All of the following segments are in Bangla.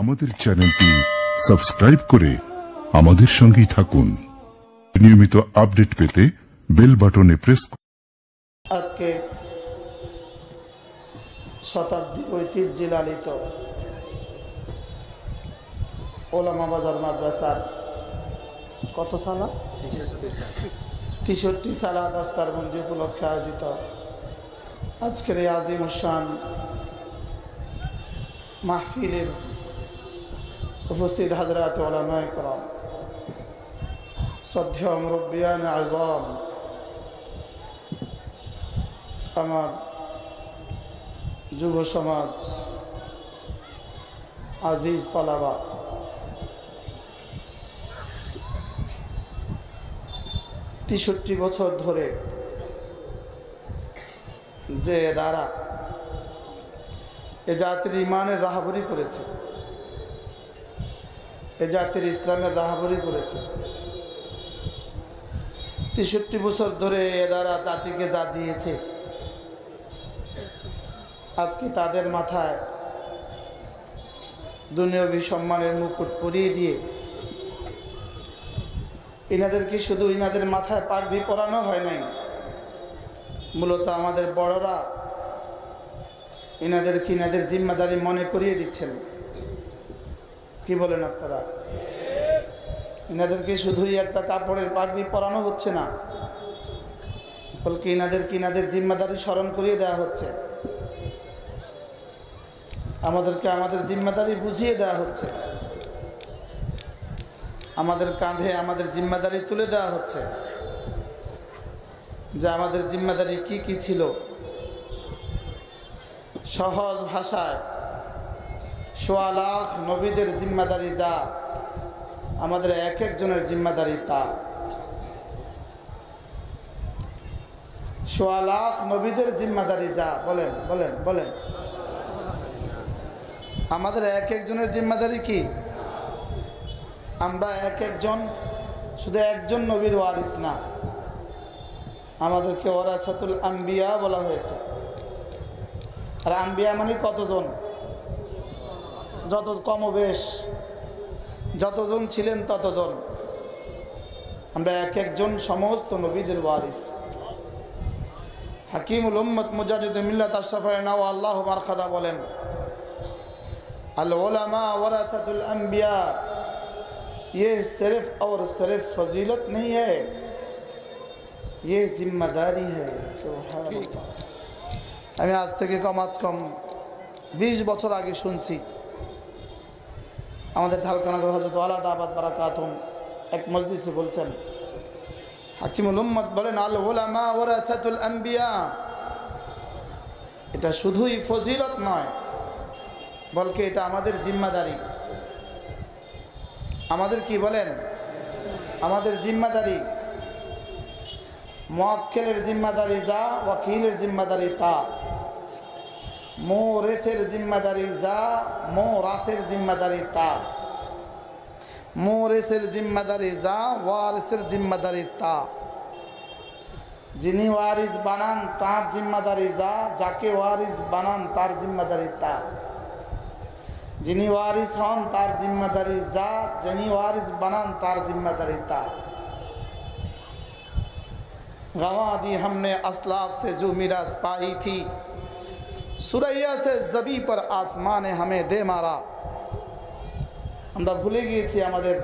আমাদের চ্যানেলটি সাবস্ক্রাইব করে আমাদের সঙ্গেই থাকুন। নিয়মিত আপডেট পেতে বেল বাটনে প্রেস করুন। আজকে শতাব্দী ঐতিহ্যে লালিত ওলামা বাজার মাদ্রাসার কত সালা 63 সালা দস্তারবন্দি উপলক্ষে আয়োজিত আজকের এই আজিমুশান মাহফিলের উপস্থিত হাজরাত উলামায়ে কেরাম, শ্রদ্ধেয় মুরব্বিয়ান আযম, আমার যুব সমাজ, আজিজ তলাবা, 63 বছর ধরে যে দ্বারা এ জাতির ইমানের রাহাবরি করেছে, এ জাতির ইসলামের রাহাবরি করেছে, 63 বছর ধরে এ দ্বারা জাতিকে যা দিয়েছে, আজকে তাদের মাথায় দুনিয়াবী সম্মানের মুকুট পরিয়ে দিয়ে ইনাদেরকে শুধু ইনাদের মাথায় পাগড়ি পরানো হয় নাই, মূলত আমাদের বড়রা ইনাদেরকে ইনাদের জিম্মাদারি মনে করিয়ে দিচ্ছেন। কি বলেন আপনারা? ইনাদেরকে শুধুই একটা কাপড়ের পাগড়ি পরানো হচ্ছে না, বলকে ইনাদেরকে ইনাদের জিম্মাদারি স্মরণ করিয়ে দেওয়া হচ্ছে, আমাদেরকে আমাদের জিম্মাদারি বুঝিয়ে দেওয়া হচ্ছে, আমাদের কাঁধে আমাদের জিম্মাদারি তুলে দেওয়া হচ্ছে যে আমাদের জিম্মাদারি কি কি ছিল। সহজ ভাষায় ১৬ লাখ নবীদের জিম্মাদারি যা, আমাদের এক একজনের জিম্মাদারি তা। ১৬ লাখ নবীদের জিম্মাদারি যা, বলেন বলেন বলেন, আমাদের এক একজনের জিম্মাদারি কি? আমরা এক একজন, শুধু একজন নবীর ওয়ারিস না, আমাদেরকে ওয়ারাসাতুল আম্বিয়া বলা হয়েছে। আর আম্বিয়া মানে কতজন? যত কমবেশ যতজন ছিলেন ততজন। আমরা এক একজন সমস্ত নবীদের ওয়ারিস। হাকিমুল উম্মত মুজাদ্দিদ মিল্লাত আশরাফুল আনওয়া আল্লাহু মারখাদা বলেন, আল উলামা ওয়ারাসাতুল আম্বিয়া, ये सिर्फ और सिर्फ फजीलत नहीं है, ये जिम्मेदारी है। আমি আজ থেকে কম 20 বছর আগে শুনছি আমাদের ঢালকানগর হযরত ওয়ালা দাবাত বারাকাতুম এক মজলিসে বলছেন, হাকিমুল উম্মত বলেন, আল উলামা ওয়ারাসাতুল আম্বিয়া, এটা শুধুই ফজিলত নয়, বলকে এটা আমাদের জিম্মাদারি। আমাদের কি বলেন? আমাদের জিম্মাদারি। মুআক্কিলের জিম্মাদারি যা, ওয়াকিলের জিম্মাদারি তা। মুওরিসের জিম্মাদারি যা, মুওরাসের জিম্মাদারি তা। মুওরিসের জিম্মাদারি যা, ওয়ারিসের জিম্মাদারি তা। যিনি ওয়ারিস বানান তার জিম্মাদারি যা, যাকে ওয়ারিস বানান তার জিম্মাদারি তা। যিনি ওয়ারিস হন তার जिम्मेदारी যা, যিনি ওয়ারিস বানান তার जिम्मेदारी তা। गंवा दी हमने असलाफ से जो मिरास पाई थी, सुरैया से जबी पर आसमान ने हमें दे मारा। আমরা ভুলে গিয়েছি আমাদের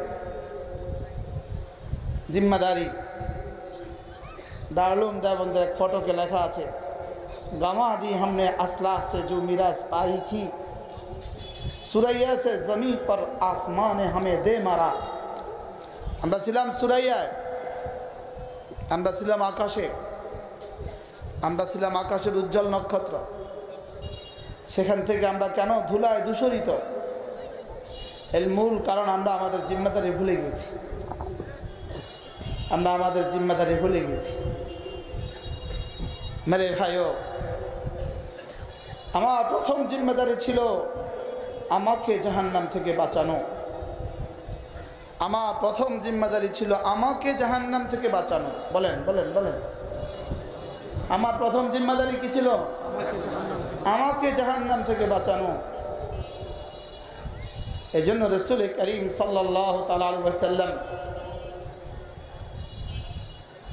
जिम्मेदारी। दारुल देवबंद एक ফটোকে লেখা আছে, गंवा दी हमने असलाफ से जो मिरास पाई थी, সুরাইয়া সে জমি পর আসমানে হামে দে মারা। আমরা ছিলাম সুরাইয়ায়, আমরা ছিলাম আকাশে, আমরা ছিলাম আকাশের উজ্জ্বল নক্ষত্র। সেখান থেকে আমরা কেন ধুলায় দূষরিত? এর মূল কারণ আমরা আমাদের জিম্মাদারি ভুলে গেছি। আমরা আমাদের জিম্মাদারি ভুলে গেছি। মেরে ভাইও, আমার প্রথম জিম্মাদারি ছিল আমাকে জাহান্নাম থেকে বাঁচানো। আমার প্রথম জিম্মাদারি ছিল আমাকে জাহান্নাম থেকে বাঁচানো। বলেন বলেন বলেন, আমার প্রথম জিম্মাদারি কি ছিল? আমাকে জাহান্নাম থেকে বাঁচানো। এই জন্য রাসূল করিম সাল্লাল্লাহু তাআলা আলাইহি ওয়াসাল্লাম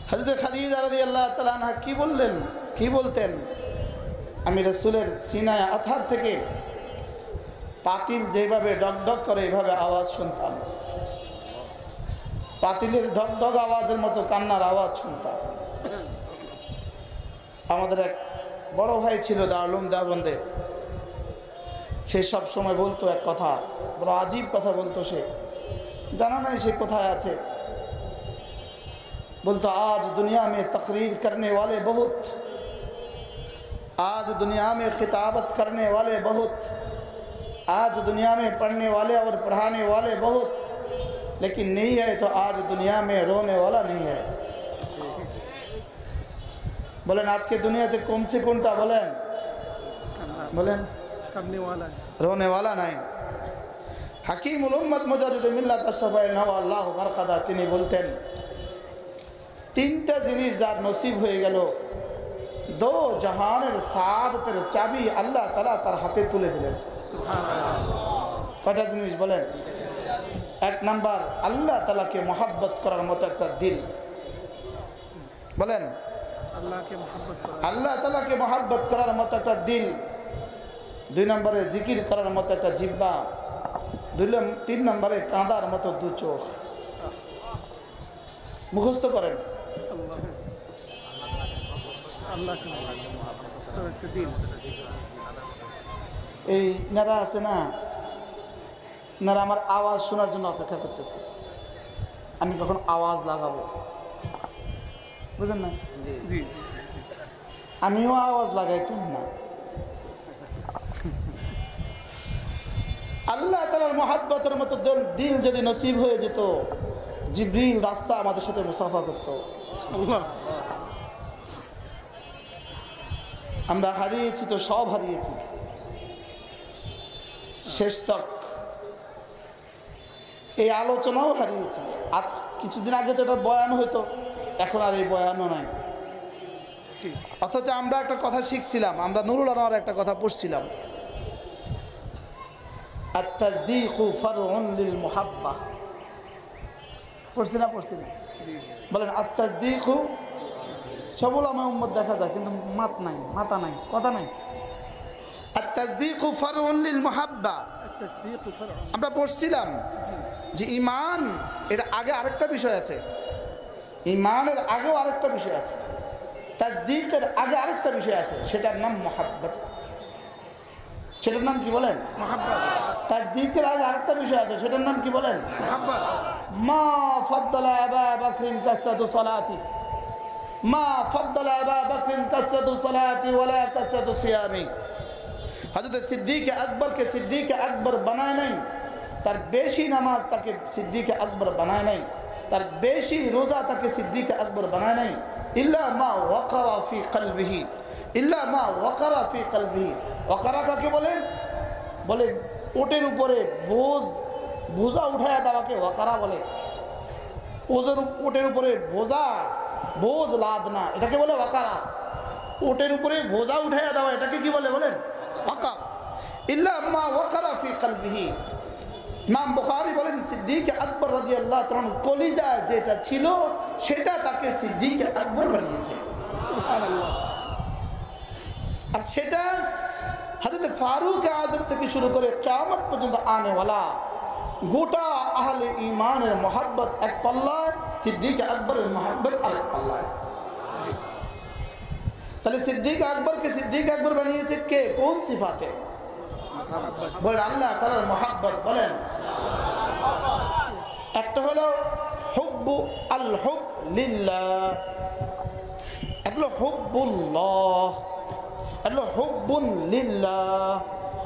হযরত খাদিজা রাদিয়াল্লাহু তাআলা আনহা কি বলতেন, আমি রাসূলের সিনায় আথার থেকে পাতিল যেভাবে ডগডগ করে এইভাবে আওয়াজ শুনতাম, পাতিলের ডগডগ আওয়াজের মতো কান্নার আওয়াজ শুনতাম। আমাদের এক বড় ভাই ছিল দারুল উলুম দেওবন্দে, সে সব সময় বলতো এক কথা, বড় আজীব কথা বলতো। সে জানা নাই সে কোথায় আছে। बोलता आज दुनिया में तकरीर करने वाले बहुत, आज दुनिया में खिताबत करने वाले बहुत, आज दुनिया में पढ़ने वाले और पढ़ाने वाले बहुत, लेकिन नहीं है तो आज दुनिया में रोने वाला नहीं है। बोलें आज के दुनिया से कौन से कौनटा बोलें करने वाला रोने वाला नहीं। हकीम उल उम्मत मुजाद्दिद मिल्लत अशरफ नवाल्लाह मरकदा তিনি বলতেন, তিনটা জিনিস যার নসিব হয়ে গেল, দো জাহানের সাআদতের চাবি আল্লাহ তাআলা তার হাতে তুলে দিলেন। সুবহানাল্লাহ। কয়টা জিনিস বলেন? এক নাম্বার আল্লাহ তাআলাকে মহব্বত করার মতো একটা দিল, বলেন আল্লাহ তাআলাকে মহব্বত করার মতো একটা দিল। দুই নম্বরে জিকির করার মতো একটা জিহ্বা, তিন নম্বরে কাঁদার মতো দু চোখ। মুখস্থ করেন, এই নারা আছে না, নারা আমার আওয়াজ শোনার জন্য অপেক্ষা করতেছে, আমি কখন আওয়াজ লাগাবো, বুঝলেন না? আমিও আওয়াজ লাগাইতাম না। আল্লাহ তাআলার মহব্বতের মতো দিল যদি নসিব হয়ে যেত, জিবরিল রাস্তা আমাদের সাথে মুসাফা করতো। আমরা হারিয়েছি তো সব হারিয়েছি, শেষ তক এই আলোচনাও হারিয়েছি। আজ কিছুদিন আগে তো এটা বয়ান হইতো, এখন আর এই বয়ানও নাই। অথচ আমরা একটা কথা শিখছিলাম, আমরা নুরুল আনোয়ার একটা কথা পড়ছিলাম, আত-তাসদীকু ফারউন লিল মুহাব্বা। পড়ছি না? বলেন আত-তাসদীকু। সব উলামা উম্মত দেখা যায় কিন্তু মাথা নাই কথা নাই। আত-তাসদীকু ফারউন লিল মুহাব্বা, আমরা পড়ছিলাম যে ঈমান এর আগে আরেকটা বিষয় আছে, ঈমানের আগেও আরেকটা বিষয় আছে, তাসদীকের আগে আরেকটা বিষয় আছে, সেটার নাম মুহাব্বত। সেটার নাম কি বলেন? মুহাব্বত। তাসদীকের আগে আরেকটা বিষয় আছে, সেটার নাম কি বলেন? মুহাব্বত। মা ফাদ্দালা আবা বকরিন কাসরাতু সালাতি, মা ফাদ্দালা আবা বকরিন কাসরাতু সালাতি ওয়ালা কাসরাতু সিয়ামি। হযরত সিদ্দিক আকবরকে সিদ্দিক আকবর বানায় নাই, তার বেশি নামাজ তাকে সিদ্দিক আকবর বানায় নাই, তার বেশি রোজা তাকে সিদ্দিক আকবর বানায় নাই। ইল্লা মা ওয়াকারা ফি কলবিহি, ইল্লা মা ওয়াকারা ফি কলবিহি। ওয়াকারা কাকে বলেন? বলে ওটের উপরে বোঝা উঠায়া দেওয়াকে ওয়াকারা বলে। ওটের উপরে বোঝ লাদ না, এটাকে বলে ওয়াকারা। ওটের উপরে বোঝা উঠায়া দেওয়া, এটাকে কি বলে বলেন? ওয়াকার। ইল্লা মা ওয়াকারা ফি কলবিহি। ইমাম বুখারী বলেন সিদ্দিক আকবর রাদিয়াল্লাহু তাআলা কলিজায় যেটা ছিল সেটা তাকে সিদ্দিক আকবর বানিয়েছে। সুবহানাল্লাহ। আর সেটা হযরত ফারুক আযম থেকে শুরু করে কিয়ামত পর্যন্ত আনেওয়ালা গোটা আহলে ঈমানের মহব্বত এক পাল্লায়, সিদ্দিক আকবরের মহব্বত আরেক পাল্লায়। তাহলে সিদ্দিক আকবরকে সিদ্দিক আকবর বানিয়েছে কে? কোন সিফাতে? বলেন আল্লাহ তাআলার মহব্বত। বলেন একটা হলো হুব্বু আল হুব লিল্লাহ, একটা হলো হুব্বুল্লাহ, একটা হলো হুব্বুন লিল্লাহ,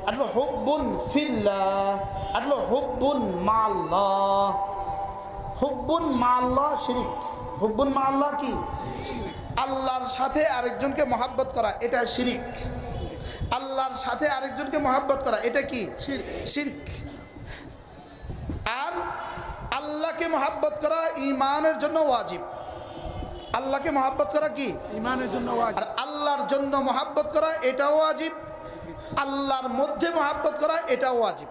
একটা হলো হুব্বুন ফিল্লাহ, একটা হলো হুব্বুন মাআল্লাহ। হুব্বুন মাআল্লাহ শিরক। হুব্বুন মাআল্লাহ কি? আল্লাহর সাথে আরেকজনকে মহব্বত করা, এটা শিরক। আল্লাহর সাথে আরেকজনকে মহব্বত করা, এটা কি? শিরক। আর আল্লাহকে মহব্বত করা ঈমানের জন্য ওয়াজিব। আল্লাহকে মহব্বত করা কি? ঈমানের জন্য ওয়াজিব। আর আল্লাহর জন্য মহব্বত করা এটাও ওয়াজিব, আল্লাহর মধ্যে মহব্বত করা এটাও ওয়াজিব।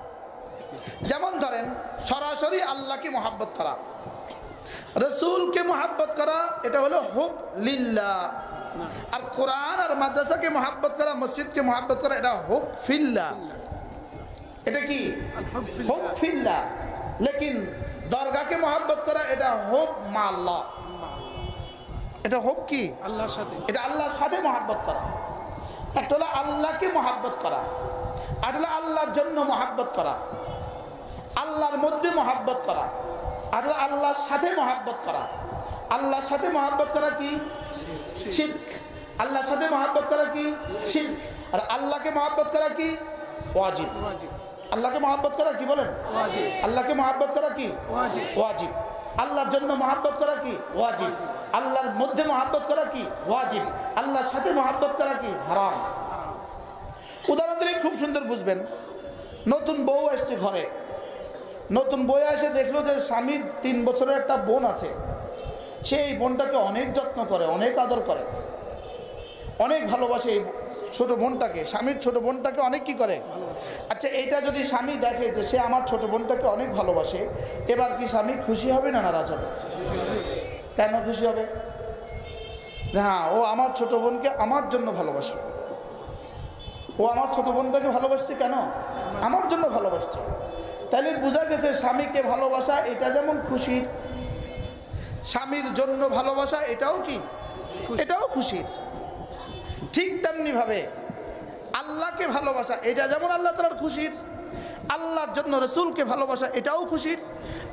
যেমন ধরেন সরাসরি আল্লাহকে মহব্বত করা, রসুলকে মহব্বত করা, এটা হলো হুব লিল্লাহ। আর কোরআন আর মাদ্রাসাকে মহব্বত করা, মসজিদকে মহব্বত করা, এটা হুব ফিল্লাহ। এটা কি হুব ফিল্লাহ। লেকিন দরগাকে মহব্বত করা এটা হুব মাল্লাহ। এটা হুব কি আল্লাহর সাথে, এটা আল্লাহর সাথে মহব্বত করা। একটা হলো আল্লাহকে মহব্বত করা, আর হলো আল্লাহর জন্য মহব্বত করা, আল্লাহর মধ্যে মহব্বত করা, আর হলো আল্লাহর সাথে মহব্বত করা। আল্লাহর সাথে মহব্বত করা কি শিরক, আল্লাহর সাথে মহব্বত করা কি শিরক। আর আল্লাহকে মহব্বত করা কি ওয়াজিব। আল্লাহকে মহব্বত করা কি বলেন ওয়াজিব। আল্লাহকে মহব্বত করা কি ওয়াজিব। আল্লাহর জন্য মহব্বত করা কি ওয়াজিব। আল্লাহর মধ্যে মহব্বত করা কি ওয়াজিব। আল্লাহর সাথে মহব্বত করা কি হারাম। উদাহরণ দিলে খুব সুন্দর বুঝবেন। নতুন বউ আসছে ঘরে, নতুন বউ এসে দেখলো যে স্বামীর 3 বছরের একটা বোন আছে, সে এই বোনটাকে অনেক যত্ন করে, অনেক আদর করে, অনেক ভালোবাসে এই ছোট বোনটাকে, স্বামীর ছোট বোনটাকে অনেক কি করে। আচ্ছা, এইটা যদি স্বামী দেখে যে সে আমার ছোট বোনটাকে অনেক ভালোবাসে, এবার কি স্বামী খুশি হবে না নারাজ হবে? কেন খুশি হবে? হ্যাঁ, ও আমার ছোট বোনকে আমার জন্য ভালোবাসে, ও আমার ছোট বোনটাকে ভালোবাসছে কেন? আমার জন্য ভালোবাসছে। তাহলে বোঝা গেছে স্বামীকে ভালোবাসা এটা যেমন খুশির, স্বামীর জন্য ভালোবাসা এটাও কি, এটাও খুশির। ঠিক তেমনি ভাবে আল্লাহকে ভালোবাসা এটা যেমন আল্লাহ তাআলার খুশির, আল্লাহর জন্য রসুলকে ভালোবাসা এটাও খুশির,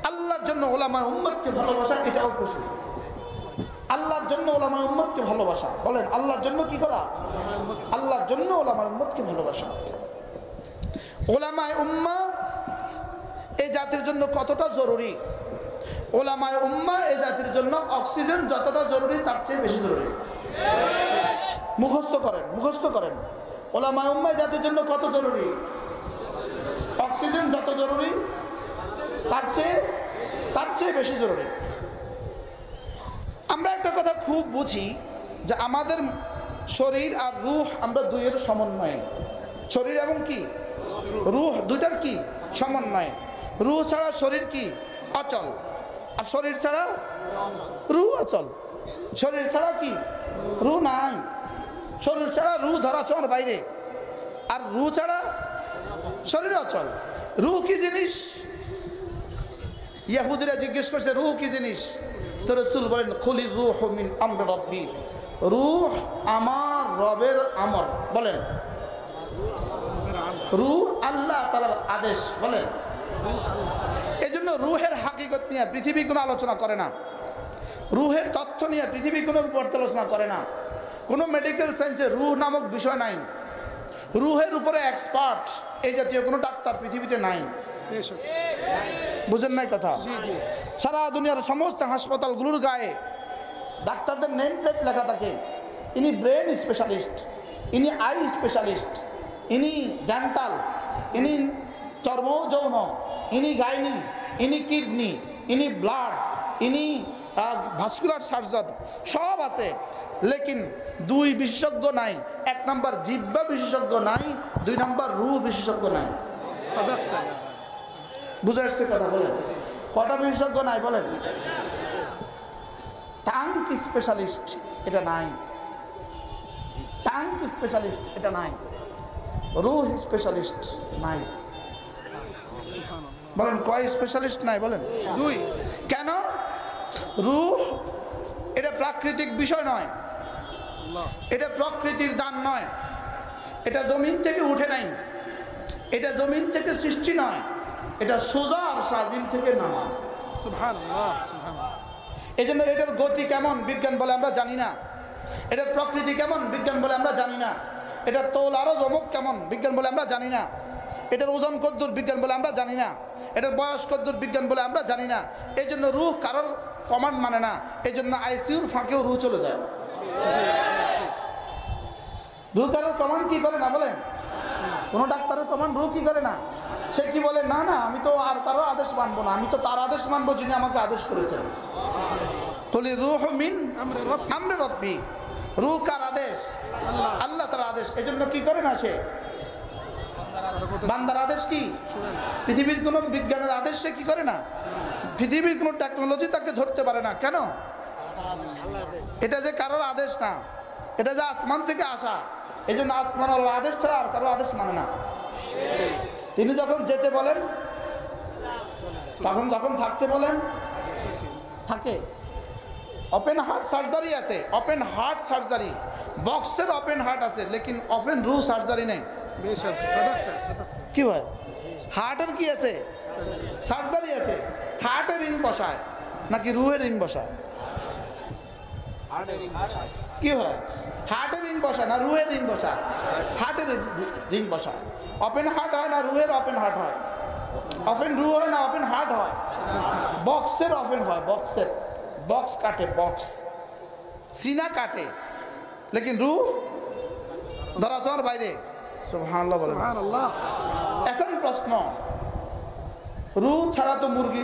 আল্লাহর জন্য ওলামায়ে উম্মতকে ভালোবাসা এটাও খুশির। আল্লাহর জন্য ওলামায়ে উম্মতকে ভালোবাসা, বলেন আল্লাহর জন্য কি করা? আল্লাহর জন্য ওলামায়ে উম্মতকে ভালোবাসা। ওলামায়ে উম্মাহ এই জাতির জন্য কতটা জরুরি, ওলামায়ে উম্মাহ এই জাতির জন্য অক্সিজেন যতটা জরুরি তার চেয়ে বেশি জরুরি। মুখস্থ করেন, মুখস্থ করেন। ওলামায়ে উম্মাহ জাতির জন্য কত জরুরি? অক্সিজেন যত জরুরি তার চেয়ে বেশি জরুরি। আমরা একটা কথা খুব বুঝি যে আমাদের শরীর আর রূহ আমরা দুইয়ের সমন্বয়ে, শরীর এবং কি রূহ দুইটার কি সমন্বয়ে। রূহ ছাড়া শরীর কি অচল, আর শরীর ছাড়া রূহ অচল। শরীর ছাড়া কি রূহ নাই, শরীর ছাড়া রূহ ধরা ছোঁয়ার বাইরে, আর রূহ ছাড়া শরীর অচল। রূহ কি জিনিস? ইহুদিরা জিজ্ঞেস করছে রূহ কি জিনিস, তো রাসূল বলেন কুলির রূহু মিন আমরি রাব্বি, রূহ আমার রবের আমর। বলেন রূহ আল্লাহ তাআলার আদেশ। বলেন এজন্য রূহের হাকিকত নিয়ে পৃথিবী কোনো আলোচনা করে না, রূহের তথ্য নিয়ে পৃথিবী কোনো পর্যালোচনা করে না। কোনো মেডিকেল সায়েন্সে রূহ নামক বিষয় নাই, রূহের উপরে এক্সপার্ট এই জাতীয় কোনো ডাক্তার পৃথিবীতে নাই। বুঝেন নাই কথা? সারা দুনিয়ার সমস্ত হাসপাতালগুলোর গায়ে ডাক্তারদের নেম প্লেট লেখা থাকে, ইনি ব্রেন স্পেশালিস্ট, ইনি আই স্পেশালিস্ট, ইনি ডেন্টাল, ইনি চর্ম যৌন, ইনি গাইনি, ইনি কিডনি, ইনি ব্লাড, ইনি ভাস্কুলার সার্জন, সব আছে। লেকিন দুই বিশেষজ্ঞ নাই। 1 নম্বর জিহ্বা বিশেষজ্ঞ নাই, 2 নম্বর রূহ বিশেষজ্ঞ নাই। বুঝে আসছে কথা? বলেন কটা বিশেষজ্ঞ নাই বলেন? টাঙ্ক স্পেশালিস্ট এটা নাই, টাঙ্ক স্পেশালিস্ট এটা নাই, রূহ স্পেশালিস্ট নাই। বলেন কয় স্পেশালিস্ট নাই? বলেন 2। কেন? রূহ এটা প্রাকৃতিক বিষয় নয়, এটা প্রকৃতির দান নয়, এটা জমিন থেকে উঠে নাই, এটা জমিন থেকে সৃষ্টি নয়, এটা সোজা আর সাজিম থেকে নামা। সুবহানাল্লাহ, সুবহানাল্লাহ। এজন্য এটার গতি কেমন বিজ্ঞান বলে আমরা জানি না, এটার প্রকৃতি কেমন বিজ্ঞান বলে আমরা জানি না, এটার তৌল আরো জমক কেমন বিজ্ঞান বলে আমরা জানি না, এটার ওজন কদ্দুর বিজ্ঞান বলে আমরা জানি না, এটার বয়স কদ্দুর বিজ্ঞান বলে আমরা জানি না। এই জন্য রূহ কারোর কমান্ড মানে না, এই জন্য আইসিউর ফাঁকেও রূহ চলে যায়। রূহ কারোর কমান্ড কি করে না? বলেন কোনো ডাক্তারের কমান্ড রূহ কি করে না? সে কি বলে না না আমি তো আর কারোর আদেশ মানবো না, আমি তো তার আদেশ মানবো যিনি আমাকে আদেশ করেছেন। বলি রূহ মিন আমরি রাব্বি, রূহ কার আদেশ? আল্লাহ তার আদেশ। এই জন্য কি করে না? সে বান্দার আদেশ কি? পৃথিবীর কোনো বিজ্ঞানের আদেশ সে কি করে না, পৃথিবীর কোনো টেকনোলজি তাকে ধরতে পারে না। কেন? এটা যে কারোর আদেশ না, এটা যে আসমান থেকে আসা। এই জন্য আসমান আল্লাহর আদেশ ছাড়া আর কারোর আদেশ মানে না। তিনি যখন যেতে বলেন তখন যখন থাকতে বলেন থাকে। ওপেন হার্ট সার্জারি আছে, ওপেন হার্ট সার্জারি, বক্সের ওপেন হার্ট আছে, লেকিন ওপেন রু সার্জারি নেই। কি হয়? হার্টের কি আছে? সার্জারি আছে। হার্টের রিং বসায় নাকি রুহের রিং বসায়? কি হয়? হার্টের রিং বসায় না রুহের রিং বসায়? হার্টের রিং বসায়। ওপেন হার্ট হয় না রুহের ওপেন হার্ট হয়? ওপেন রু হয় না ওপেন হার্ট হয়? বক্সের ওপেন হয়, বক্সের। বক্স কাটে, বক্স সিনা কাটে, লেকিন রু ধরাছোঁয়ার বাইরে। সুবহানাল্লাহ বলেন। এখন প্রশ্ন, রু ছাড়া তো মুরগি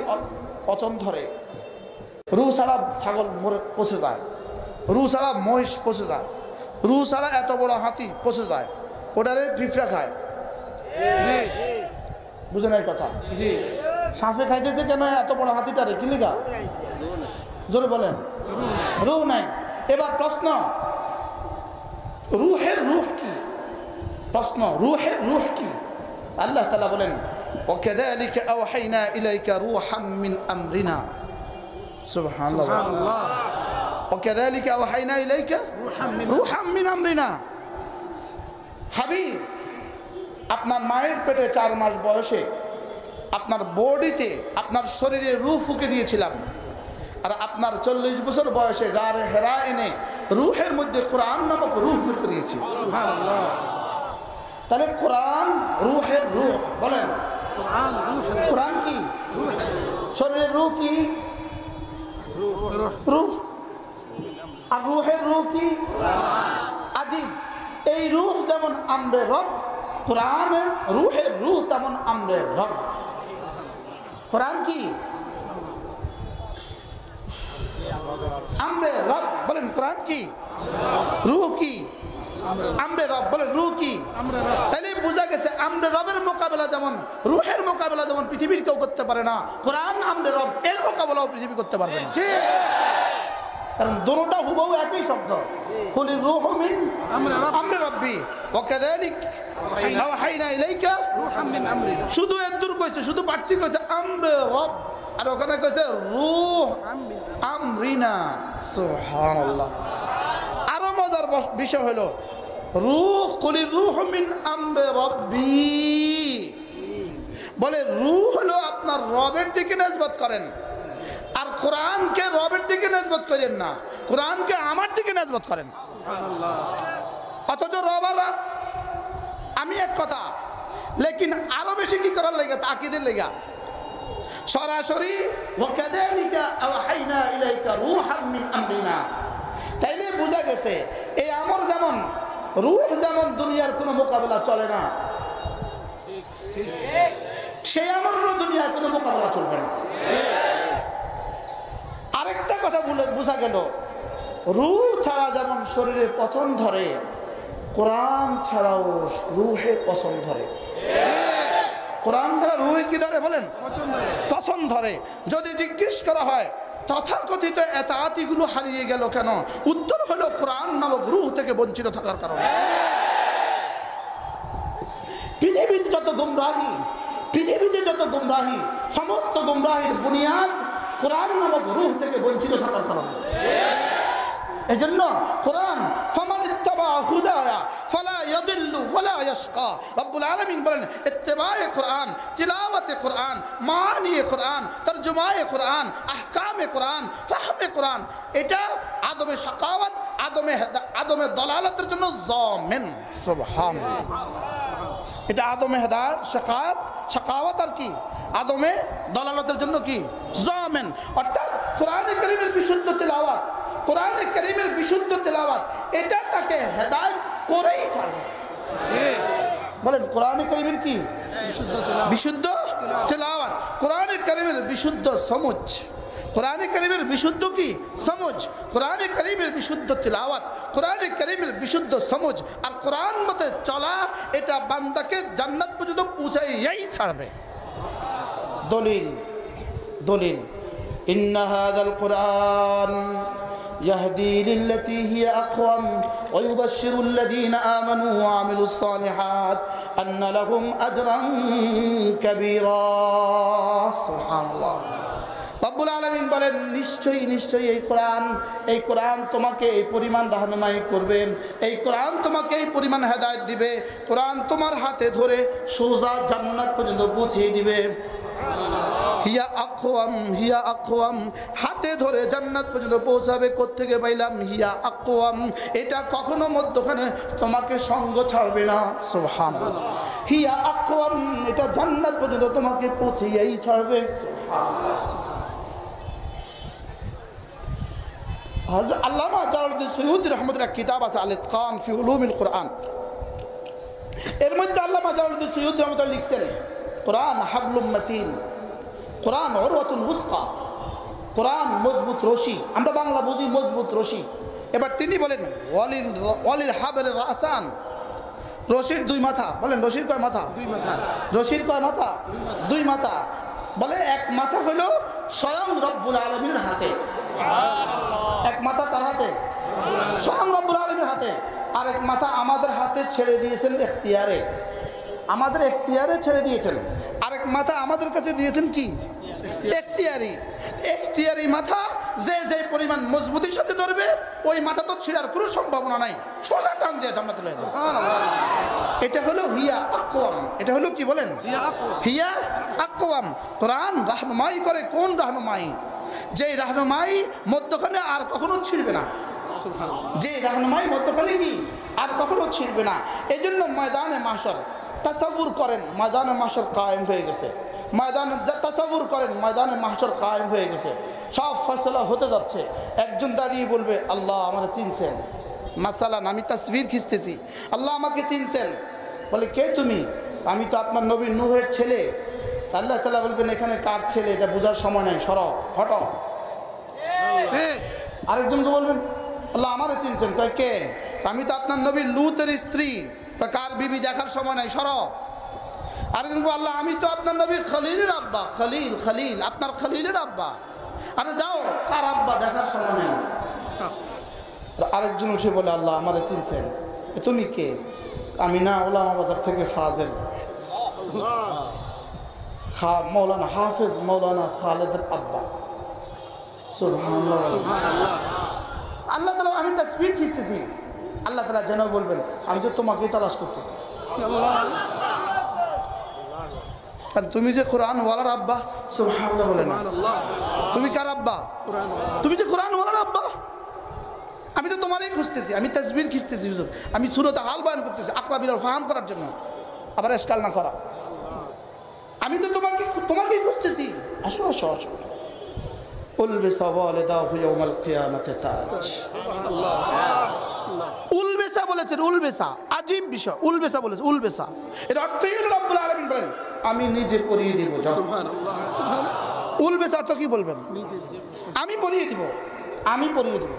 পচন ধরে, রু ছাড়া ছাগল মরে পচে যায়, রু ছাড়া মহিষ পচে যায়, রু ছাড়া এত বড় হাতি পচে যায়, ওটারে পিঁপড়া খায়। বুঝে নাই কথা? জি। সাপে খাইতেছে কেন এত বড় হাতিটারে? কি লিগা? জোরে বলেন। রু নাই। এবার প্রশ্ন, রুহের রুহ কি? প্রশ্ন, রুহের রুহ কি? আল্লাহ তাআলা বলেন, ওয়াকাযালিকা আওহাইনা ইলাইকা রূহাম মিন আমরিনা। সুবহানাল্লাহ। ওয়াকাযালিকা আওহাইনা ইলাইকা রূহাম মিন আমরিনা। হাবিব, আপনার মায়ের পেটে 4 মাস বয়সে আপনার বডিতে, আপনার শরীরে রূহ ফুঁকে দিয়েছিলাম, আর আপনার 40 বছর বয়সে গারে হেরা এনে রুহের মধ্যে কোরআন নামক রূহ ফুঁকে দিয়েছি। সুবহানাল্লাহ। তাহলে কোরআন রুহের রূহ। বলেন কোরআন কি? শরীরের রূহ কি? রূহ। আর রুহের রূহ কি? আজীব। এই রূহ যেমন আমরে রব, কোরআনের রুহের রূহ তেমন আমরে রব। কোরআন কি? আমরে রব। বলেন কোরআন কি? রূহ কি? আমরে রব। বলেন রূহ কি? তাহলে বোঝা গেছে আমরে রবের মোকাবেলা যেমন, রুহের মোকাবেলা যেমন পৃথিবীর কেউ করতে পারে না, কোরআন আমরে রব এর মোকাবেলাও পৃথিবী করতে পারবে না। কারণ দুটোটা হুবহু একই শব্দ। কুলির রূহু মিন আমরি রাব্বি ওয়া কাযালিকা আওহাইনা ইলাইকা রূহাম মিন আমরিনা। শুধু এদুর কইছে, শুধু পার্থক্য কইছে আমরে রব, আর ওখানে কইছে রূহ আমরিনা। সুবহানাল্লাহ। আরো মজার বিষয় হলো রূহ, কুলির রূহু মিন আমরি রাব্বি। বলে রূহ হলো আপনার রবের দিকে নিসবত করেন, আর কোরআনকে রবের দিকে নিসবত করেন না, কোরআনকে আমার দিকে নিসবত করেন। সুবহানাল্লাহ। অথচ রব আর আমি এক কথা, লেকিন আরো বেশি কি করার লাগা? তাকিদের লাগা। সরাসরি ওয়াকাযালিকা আওহাইনা ইলাইকা রূহাম মিন আমরিনা। তাইলে বোঝা গেছে এই আমর যেমন, রূহ যেমন দুনিয়ার কোনো মোকাবেলা চলে না, ঠিক সেই আমরও দুনিয়ার কোনো মোকাবেলা চলবে না। আরেকটা কথা বোঝা গেল, রূহ ছাড়া যেমন শরীরে পচন ধরে, কোরআন ছাড়াও রুহে পচন ধরে। কোরআন ছাড়া রুহে কি ধরে? বলেন পচন ধরে। যদি জিজ্ঞেস করা হয় তথাকথিত এতাআতিগুলো হারিয়ে গেল কেন, উত্তর হলো কোরআন নামক রূহ থেকে বঞ্চিত থাকার কারণে। পৃথিবীর যত গুমরাহি, পৃথিবীতে যত গুমরাহি, সমস্ত গুমরাহির বুনিয়াদ কোরআন নামক রূহ থেকে বঞ্চিত থাকার কারণে। এজন্য কোরআন ফামান ইত্তাবা হুদায়া ফালা ইয়াদিল্লু ওয়ালা ইয়াশকা। রব্বুল আলামিন বলেন ইত্তিবায়ে কোরআন, তিলাওয়াতে কোরআন, মানিয়ে কোরআন, তরজমায়ে কোরআন, আহকামে কোরআন, ফাহমে কোরআন, এটা আদমে শাকাওয়াত, আদমে দলালাতের জন্য জামিন। সুবহানাল্লাহ। এটা আদমে হেদায়েত, শাকাওয়াত আর কি আদমে দলালতের জন্য কি জামিন। অর্থাৎ কোরআনে কারীমের বিশুদ্ধ তিলাওয়াত, কোরআনে কারীমের বিশুদ্ধ তেলাওয়াত, এটা তাকে হেদায়েত করেই ছাড়বে। ঠিক বলেন কোরআনে কারীমের কি বিশুদ্ধ তেলাওয়াত, কোরআনে কারীমের বিশুদ্ধ সমঝ, কোরআনে কারীমের বিশুদ্ধ কি সমঝ, কোরআনে কারীমের বিশুদ্ধ তিলাওয়াত, কোরআনে কারীমের বিশুদ্ধ সমঝ আর কোরআন মতে চলা, এটা বান্দাকে জান্নাত পর্যন্ত পৌঁছাইয়াই ছাড়বে। দলিল দলিল ইন্না হাযাল কুরআন يهدي للتي هي أقوم ويبشر الذين آمنوا وعملوا الصالحات أن لهم أجرا كبيرا سبحان الله রব্বুল আলামিন বলেন নিশ্চয়ই নিশ্চয়ই এই কোরআন তোমাকে এই পরিমাণ রাহনুমাই করবে, এই কোরআন তোমাকে এই পরিমাণ হেদায়েত দিবে, কোরআন তোমার হাতে ধরে সোজা জান্নাত পর্যন্ত পৌঁছে দিবে। হিয়া আকওয়াম হাতে ধরে জান্নাত পর্যন্ত পৌঁছাবে। কোত্থেকে পাইলাম হিয়া আকওয়াম, এটা কখনো মধ্যখানে তোমাকে সঙ্গ ছাড়বে না। সুবহানাল্লাহ, হিয়া আকওয়াম, এটা জান্নাত পর্যন্ত তোমাকে পৌঁছেই ছাড়বে। সুবহানাল্লাহ। হযরত আল্লামা জালালউদ্দিন সৈয়দী রাহমাতুল্লাহ কিতাব আছে আল ইতকান ফি উলুমিল কুরআন, এর মধ্যে আল্লামা জালালউদ্দিন সৈয়দী রাহমাতুল্লাহ লিখছেন কোরআন হাবলুম মাতিন, কোরআন উরওয়াতুল উসকা, কোরআন মজবুত রশি। আমরা বাংলা বুঝি মজবুত রশি। এবার তিনি বলেন ওয়ালিল হাবলের রাসান, রশির দুই মাথা। বলেন রশির কয় মাথা? দুই মাথা। রশির কয় মাথা? দুই মাথা। বলে এক মাথা হলো স্বয়ং রব্বুল আলামিনের হাতে, এক মাথা কার হাতে? স্বয়ং রব্বুল আলামিনের হাতে। আর এক মাথা আমাদের হাতে ছেড়ে দিয়েছেন এখতিয়ারে, আমাদের এখতিয়ারে ছেড়ে দিয়েছেন। আরেক মাথা আমাদের কাছে দিয়েছেন কি? এখতিয়ারি মাথা। যে পরিমাণ মজবুতির সাথে ধরবে ওই মাথা তো ছিঁড়ার কোনো সম্ভাবনা নাই, সোজা টান দিয়ে জান্নাতে লয়ে যাবে। এটা হলো হিয়া আকওয়াম। এটা হলো কি বলেন? হিয়া আকওয়াম। কোরআন রাহনুমাই করে। কোন রাহনুমাই? যে রাহনুমাই মধ্যখানে আর কখনো ছিঁড়বে না, যে রাহনুমাই মধ্যখানে কি আর কখনো ছিঁড়বে না। এই জন্য ময়দানে মাহশর তাসাব্বুর করেন, ময়দানে মাহশর কায়েম হয়ে গেছে। ময়দানে তাসাব্বুর করেন, ময়দানে মাহশর কায়েম হয়ে গেছে। সব ফয়সালা হতে যাচ্ছে। একজন দাঁড়িয়ে বলবে আল্লাহ আমাকে চিনছেন, মাসালান আমি তাসবির খিঁচতেছি, আল্লাহ আমাকে চিনছেন। বলে কে তুমি? আমি তো আপনার নবী নূহের ছেলে। আল্লাহ তাআলা বলবেন এখানে কার ছেলে এটা বোঝার সময় নাই, সরো ফটো। আরেকজনকে বলবেন আল্লাহ আমারে চিনছেন। কয় কে? আমি তো আপনার নবী লূতের স্ত্রী। কার বিবি দেখার সময় নাই, সরো। আরেকজন আল্লাহ আমি তো আপনার নবী খলিলের আব্বা। খলিল আপনার খলিলের আব্বা। আরে যাও, কার আব্বা দেখার সময় নেই। আরেকজন উঠে বলে আল্লাহ আমারে চিনছেন, তুমি কে? আমি না ওলামা বাজার থেকে ফাজেল, মৌলানা হাফেজ মৌলানা খালেদের আব্বা। সুবহানাল্লাহ। আল্লাহ তাআলা আমি তাসবিহ খিঁচতেছি, আল্লাহ তাআলা যেন বলবেন আমি তো তোমাকেই তালাশ করতেছি। আর তুমি যে কোরআন ওয়ালার আব্বা। সুবহানাল্লাহ বলেন। তুমি কার আব্বা? তুমি যে কোরআন ওয়ালার আব্বা। আমি তো তোমারই খুঁজতেছি, আমি তাসবিহ খিঁচতেছি হুজুর, আমি সূরাত হাল বয়ান করতেছি আকলা বিলাল ফাহাম করার জন্য, আবার ইশকাল না করা। আমি তো তোমাকেই খুঁজতেছি। আসো আসো আসো। উলবিসা ওয়ালিদাহু ইয়াউমাল কিয়ামাতি তাজ। উলবেসা বলেছেন, উলবেসা আজীব বিষয়। উলবেসা বলেছে, উলবেসা এর অর্থই হলো রব্বুল আলামিন বলেন আমি নিজে পরিয়ে দিব। সুবহানাল্লাহ। উলবেসা তো কি বলবেন? আমি পরিয়ে দিব, আমি পরিয়ে দিব,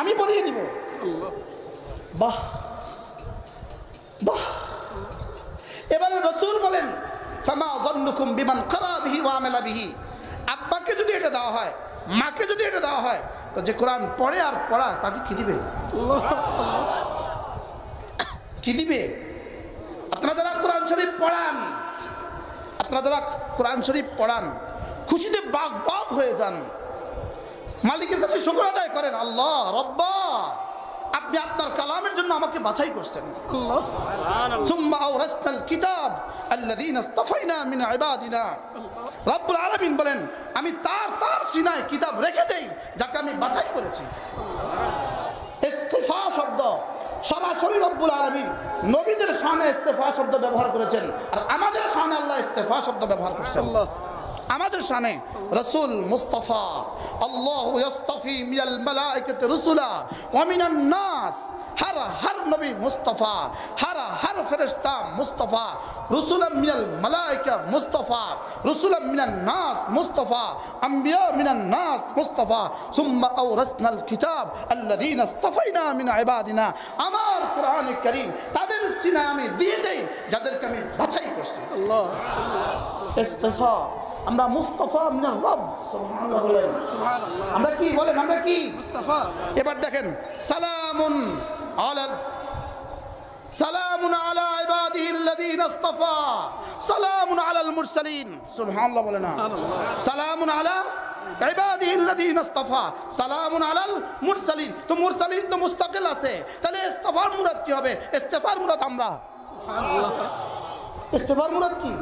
আমি পরিয়ে দিব। বাহ বাহ। এবারে রাসূল বলেন ফামা যান্নুকুম বিমান ক্বারা বিহি ওয়া আমালা বিহি। আব্বাকে যদি এটা দেওয়া হয়, মাকে যদি এটা দেওয়া হয়, তো যে কোরআন পড়ে আর পড়া তাকে কি দিবে? কি দিবে? আপনারা যারা কোরআন শরীফ পড়ান, আপনারা যারা কোরআন শরীফ পড়ান, খুশিতে বাগ বাগ হয়ে যান, মালিকের কাছে শুকর আদায় করেন, আল্লাহ রব্বা আপনি আপনার কালামের জন্য আমাকে বাছাই করছেন। আল্লাহ সুম্মা আওরাসনাল কিতাব আল্লাযীনা ইসতাফাইনা মিন ইবাদিনা। রব্বুল আলামিন বলেন আমি তার সিনায় কিতাব রেখে দেই যাকে আমি বাছাই করেছি। ইস্তিফা শব্দ সরাসরি রব্বুল আলামিন নবীদের শানে ইস্তিফা শব্দ ব্যবহার করেছেন, আর আমাদের শানে আল্লাহ ইস্তিফা শব্দ ব্যবহার করেছেন। আমাদের শানে রাসূল মুস্তাফা আল্লাহু ইস্তাফি মিনাল মালায়েকাতি রাসূলা ওয়া মিনান নাস हर नबी मुस्तफ़ा हर फरिश्ता मुस्तफ़ा रसूलन मिनल मलाइका मुस्तफ़ा रसूलन मिनन नास मुस्तफ़ा अंबिया मिनन नास मुस्तफ़ा सुम्मा औरसनल किताब अल्लज़ीना इस्तफ़ैना मिन इबादिना আমার কুরআন কারীম তাদের সিনায় আমি দিয়ে দেই যাদেরকে আমি বাছাই করছি। আল্লাহ ইস্তিফা আমরা মুস্তাফা মিনার রব সুবহানাল্লাহ বলেন, সুবহানাল্লাহ আমরা কি বলেন, আমরা কি মুস্তাফা। এবার দেখেন সালামুন আলা ইবাদিহিল্লাযীনা ইসতাফা সালামুন আলাল মুরসালিন সুবহানাল্লাহ বলেন না, সালামুন আলা ইবাদিহিল্লাযীনা ইসতাফা সালামুন আলাল মুরসালিন। তো মুরসালিন তো মুস্তাকিল আছে, তাহলে ইস্তিফার মুরাদ কি হবে? ইস্তিফার মুরাদ আমরা, সুবহানাল্লাহ ইস্তিফার মুরাদ কি?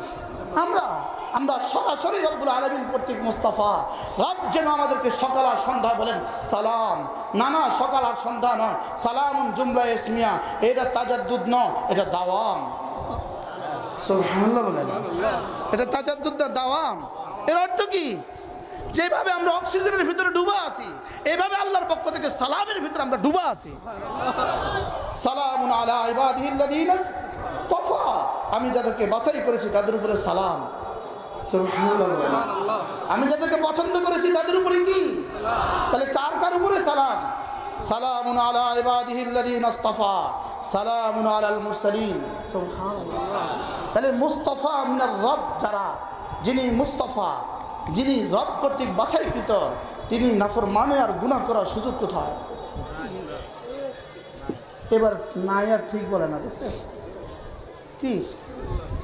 আমরা সরাসরি রব্বুল আলামিন কর্তৃক মুস্তাফা। রব যেন আমাদেরকে সকাল আর সন্ধ্যা বলেন সালাম, না সকাল আর সন্ধ্যা নয়, সালামুন জুমলা ইসমিয়া, এটা তাজাদ্দুদ নয়, এটা দাওয়াম। সুবহানাল্লাহ বলেন, এটা তাজাদ্দুদ না দাওয়াম। এর অর্থ কি? যেভাবে আমরা অক্সিজেনের ভিতরে ডুবা আছি, এইভাবে আল্লাহর পক্ষ থেকে সালামের ভিতরে আমরা ডুবা আছি। সালামুন আলা ইবাদিহিল্লাযীনা ইসতাফা, আমি যাদেরকে বাছাই করেছি তাদের উপরে সালাম। সুবহানাল্লাহ, আমি যাদেরকে পছন্দ করেছি তাদের উপরে কি সালাম। তাহলে কার উপরে সালাম? সালামুন আলা ইবাদিহিল্লাযীনা ইসতাফা সালামুন আলাল মুরসালিন। সুবহানাল্লাহ, তাহলে মুস্তাফা মিনার রব, যারা যিনি মুস্তাফা, যিনি রব কর্তৃক বাছাইকৃত, তিনি নাফরমানে আর গুনাহ করার সুযোগ কোথায়? এবার নাই আর ঠিক বলে না, দেখছেন কি?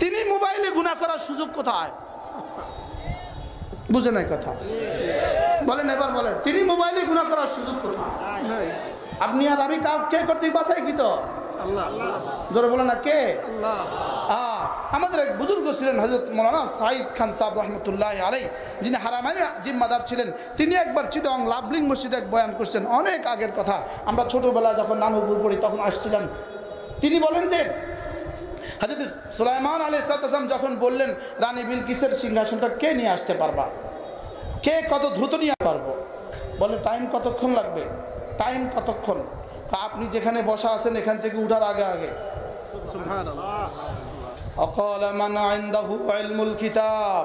তিনি মোবাইলে গুনাহ করার সুযোগ কোথায়? বুঝে নাই কথা, বলেন এবার বলেন, তিনি মোবাইলে গুনাহ করার সুযোগ কোথায়? আপনি আর আমি কে কর্তৃক বাছাইকৃত? আল্লাহ। জোরে বলেন না, কে? আল্লাহ। আমাদের এক বুজুর্গ ছিলেন হযরত মাওলানা সাঈদ খান সাহেব রহমতুল্লাহ আলাইহি, যিনি হারামাইনের জিম্মাদার ছিলেন। তিনি একবার চিটাগং লাভলিং মসজিদে এক বয়ান করছেন, অনেক আগের কথা, আমরা ছোটবেলায় যখন নানুপুর পড়ি তখন আসছিলাম। তিনি বলেন যে হযরত সুলাইমান আলাইহিস সালাম যখন বললেন রানী বিলকিসের সিংহাসনটা কে নিয়ে আসতে পারবা, কে কত দ্রুত নিয়ে পারবো, বলে টাইম কতক্ষণ লাগবে? টাইম কতক্ষণ? আপনি যেখানে বসা আছেন এখান থেকে উঠার আগে আগে। সুবহানাল্লাহ। আকালা মান ইনদাহু ইলমুল কিতাব,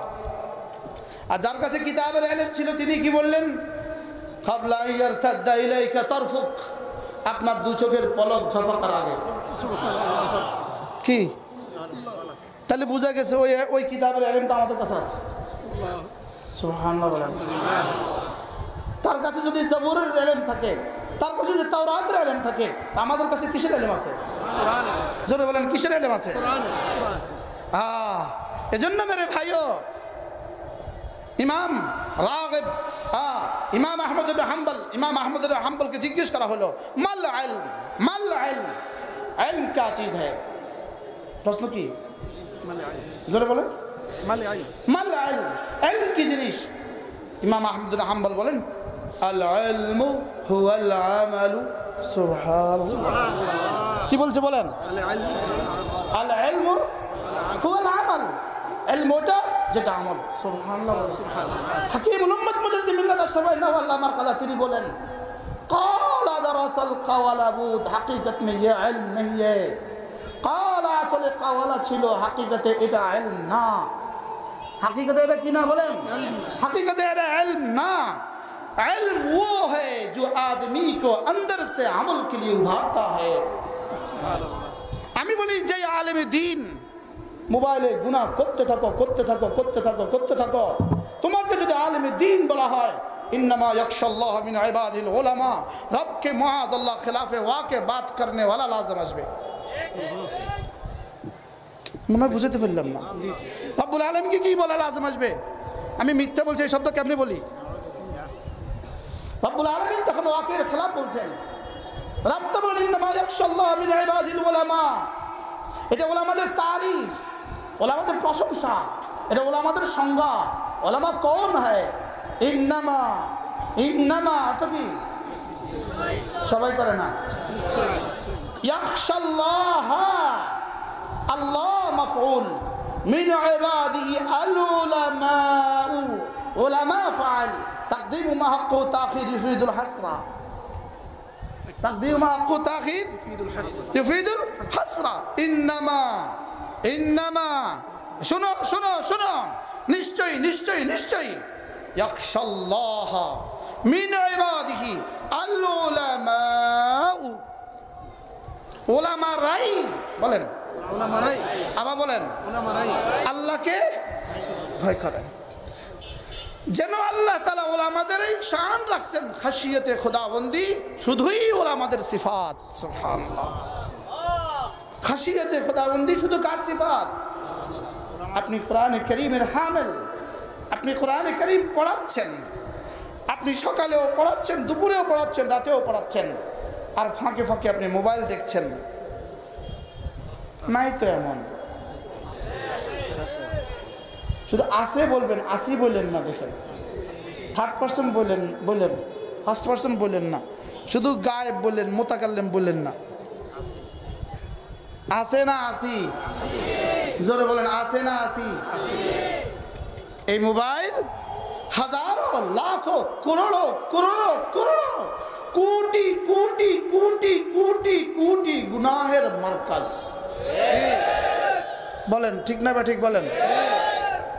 আর যার কাছে কিতাবের ইলম ছিল তিনি কি বললেন? ক্বাবলা ইয়ারতাদ্দা ইলাইকা তারফুক, আপনার দু চোখের পলক ঝাপটার আগে। কি? তাহলে বোঝা গেছে ওই কিতাবের ইলমটা আমাদের কাছে আছে। সুবহানাল্লাহ বলেন। তার কাছে যদি জবুরের ইলম থাকে, তার কাছে যদি তাওরাতের ইলম থাকে, আমাদের কাছে কিসের ইলম আছে? কোরআনের। জোরে বলেন, কিসের ইলম আছে? কোরআনের। এজন্য মেরে ভাইও, ইমাম রাগিব ইমাম আহমদ ইবনে হাম্বলকে জিজ্ঞেস করা হলো মাল ইলম, ইলম क्या चीज है? প্রশ্ন কি? জোরে বলেন, মাল ইলম, ইলম কি জিনিস? ইমাম আহমদ ইবনে হাম্বল বলেন আল ইলমু হুয়াল আমালু। সুবহানাল্লাহ, কি বলছে বলেন? আল ইলমু হুয়াল আমাল, ইলম ওটা যেটা আমল। সুবহানাল্লাহ। হাকিমুল উম্মাত মুজাদ্দিদ মিল্লাত আশ-শাবাইনা ওয়াল্লাহ মারকাজা তিনি বলেন কালা দারাসাল কাওয়ালাবুদ, হাকিকত মে ইয়ে ইলম नहीं है। কালা আসলে কাওয়ালা ছিল, হাকিকতে এটা ইলম না। হাকিকতে এটা কি না বলেন? হাকিকতে এটা ইলম না। इल्म वो है जो आदमी को अंदर से अमल के लिए उभारता है। আমি বলি যে আলেমে দ্বীন মোবাইলে গুনাহ করতে থাকো, তোমাকে যদি আলেমে দ্বীন বলা হয়, इन्नमा यख्शाल्लाह मिन इबादिल उलमा, रब के मुआज़ल्लाह खिलाफे वाक़े बात करने वाला लाज़िम আসবে। মনে বুঝতে পারলাম না, রব্বুল আলামিনকে কি বলা লাযিম আসবে? আমি মিথ্যা বলছি এই শব্দ কেমনে বলি? রব্বুল আলামিন তখন ওয়াকির খেলাফ বলছেন। রব তো বলেন ইন্নামা ইয়াখশাল্লাহ মিন ইবাদিল উলামা, এটা উলামাদের তারিফ, উলামাদের প্রশংসা, এটা উলামাদের সংজ্ঞা। উলামা কোন হয়? ইন্নামা তো কি সবাই করে না? ইয়াখশাল্লাহ, আল্লাহ মাফউল, মিন ইবাদিহি আল উলামা ফাআল তাকদীম মা হাক্কু তাখির ইফিদুল হাসরা تقديم مع تأخير يفيد الحسرة إنما شنو نشتي يخشى الله من عباده العلماء علماء রাই বলেন উলামা রাই আবার বলেন উলামা রাই আল্লাহকে ভয় করেন যেন আল্লাহ তাআলা উলামাদের শান রাখছেন খাশিয়তে খোদাবন্দি শুধুই উলামাদের সিফাত সুবহানাল্লাহ খাশিয়তে খোদাবন্দি শুধু কার সিফাত আপনি কোরআনে কারীমের হামিল আপনি কোরআনে কারীম পড়াচ্ছেন আপনি সকালেও পড়াচ্ছেন দুপুরেও পড়াচ্ছেন রাতেও পড়াচ্ছেন আর ফাঁকে ফাঁকে আপনি মোবাইল দেখছেন নাই তো এমন শুধু আসে বলবেন আসি বললেন না দেখেন থার্ড পারসন বললেন ফার্স্ট পারসন বললেন না শুধু গায়েব বললেন মোতাকাল্লিম বললেন না আসে না আসি জোরে বলেন আসে না আসি এই মোবাইল হাজারো লাখো করোড়ো কোটি কোটি কোটি কোটি কোটি গুনাহের মার্কাজ বলেন ঠিক না বা ঠিক বলেন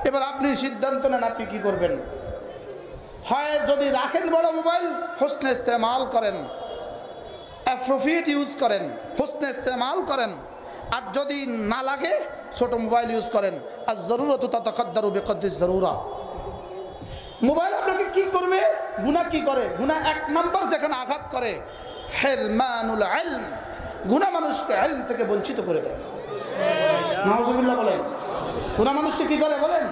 এবার আপনি সিদ্ধান্ত নেন আপনি কি করবেন হয় যদি রাখেন বড় মোবাইল হোসনে ইস্তেমাল করেন অ্যাপ্রোপ্রিয়েট ইউজ করেন হোসনে ইস্তেমাল করেন আর যদি না লাগে ছোট মোবাইল ইউজ করেন আর জরুরত তাতাকাদ্দারু বিকদ্রিজ জরুরা মোবাইল আপনাকে কি করবে গুনাহ কি করে গুনাহ এক নাম্বার যেখানে আঘাত করে হিরমানুল ইলম গুনাহ মানুষকে ইলম থেকে বঞ্চিত করে দেয় নাউজুবিল্লাহ বলেন গুনাহ মানুষকে কি করে বলেন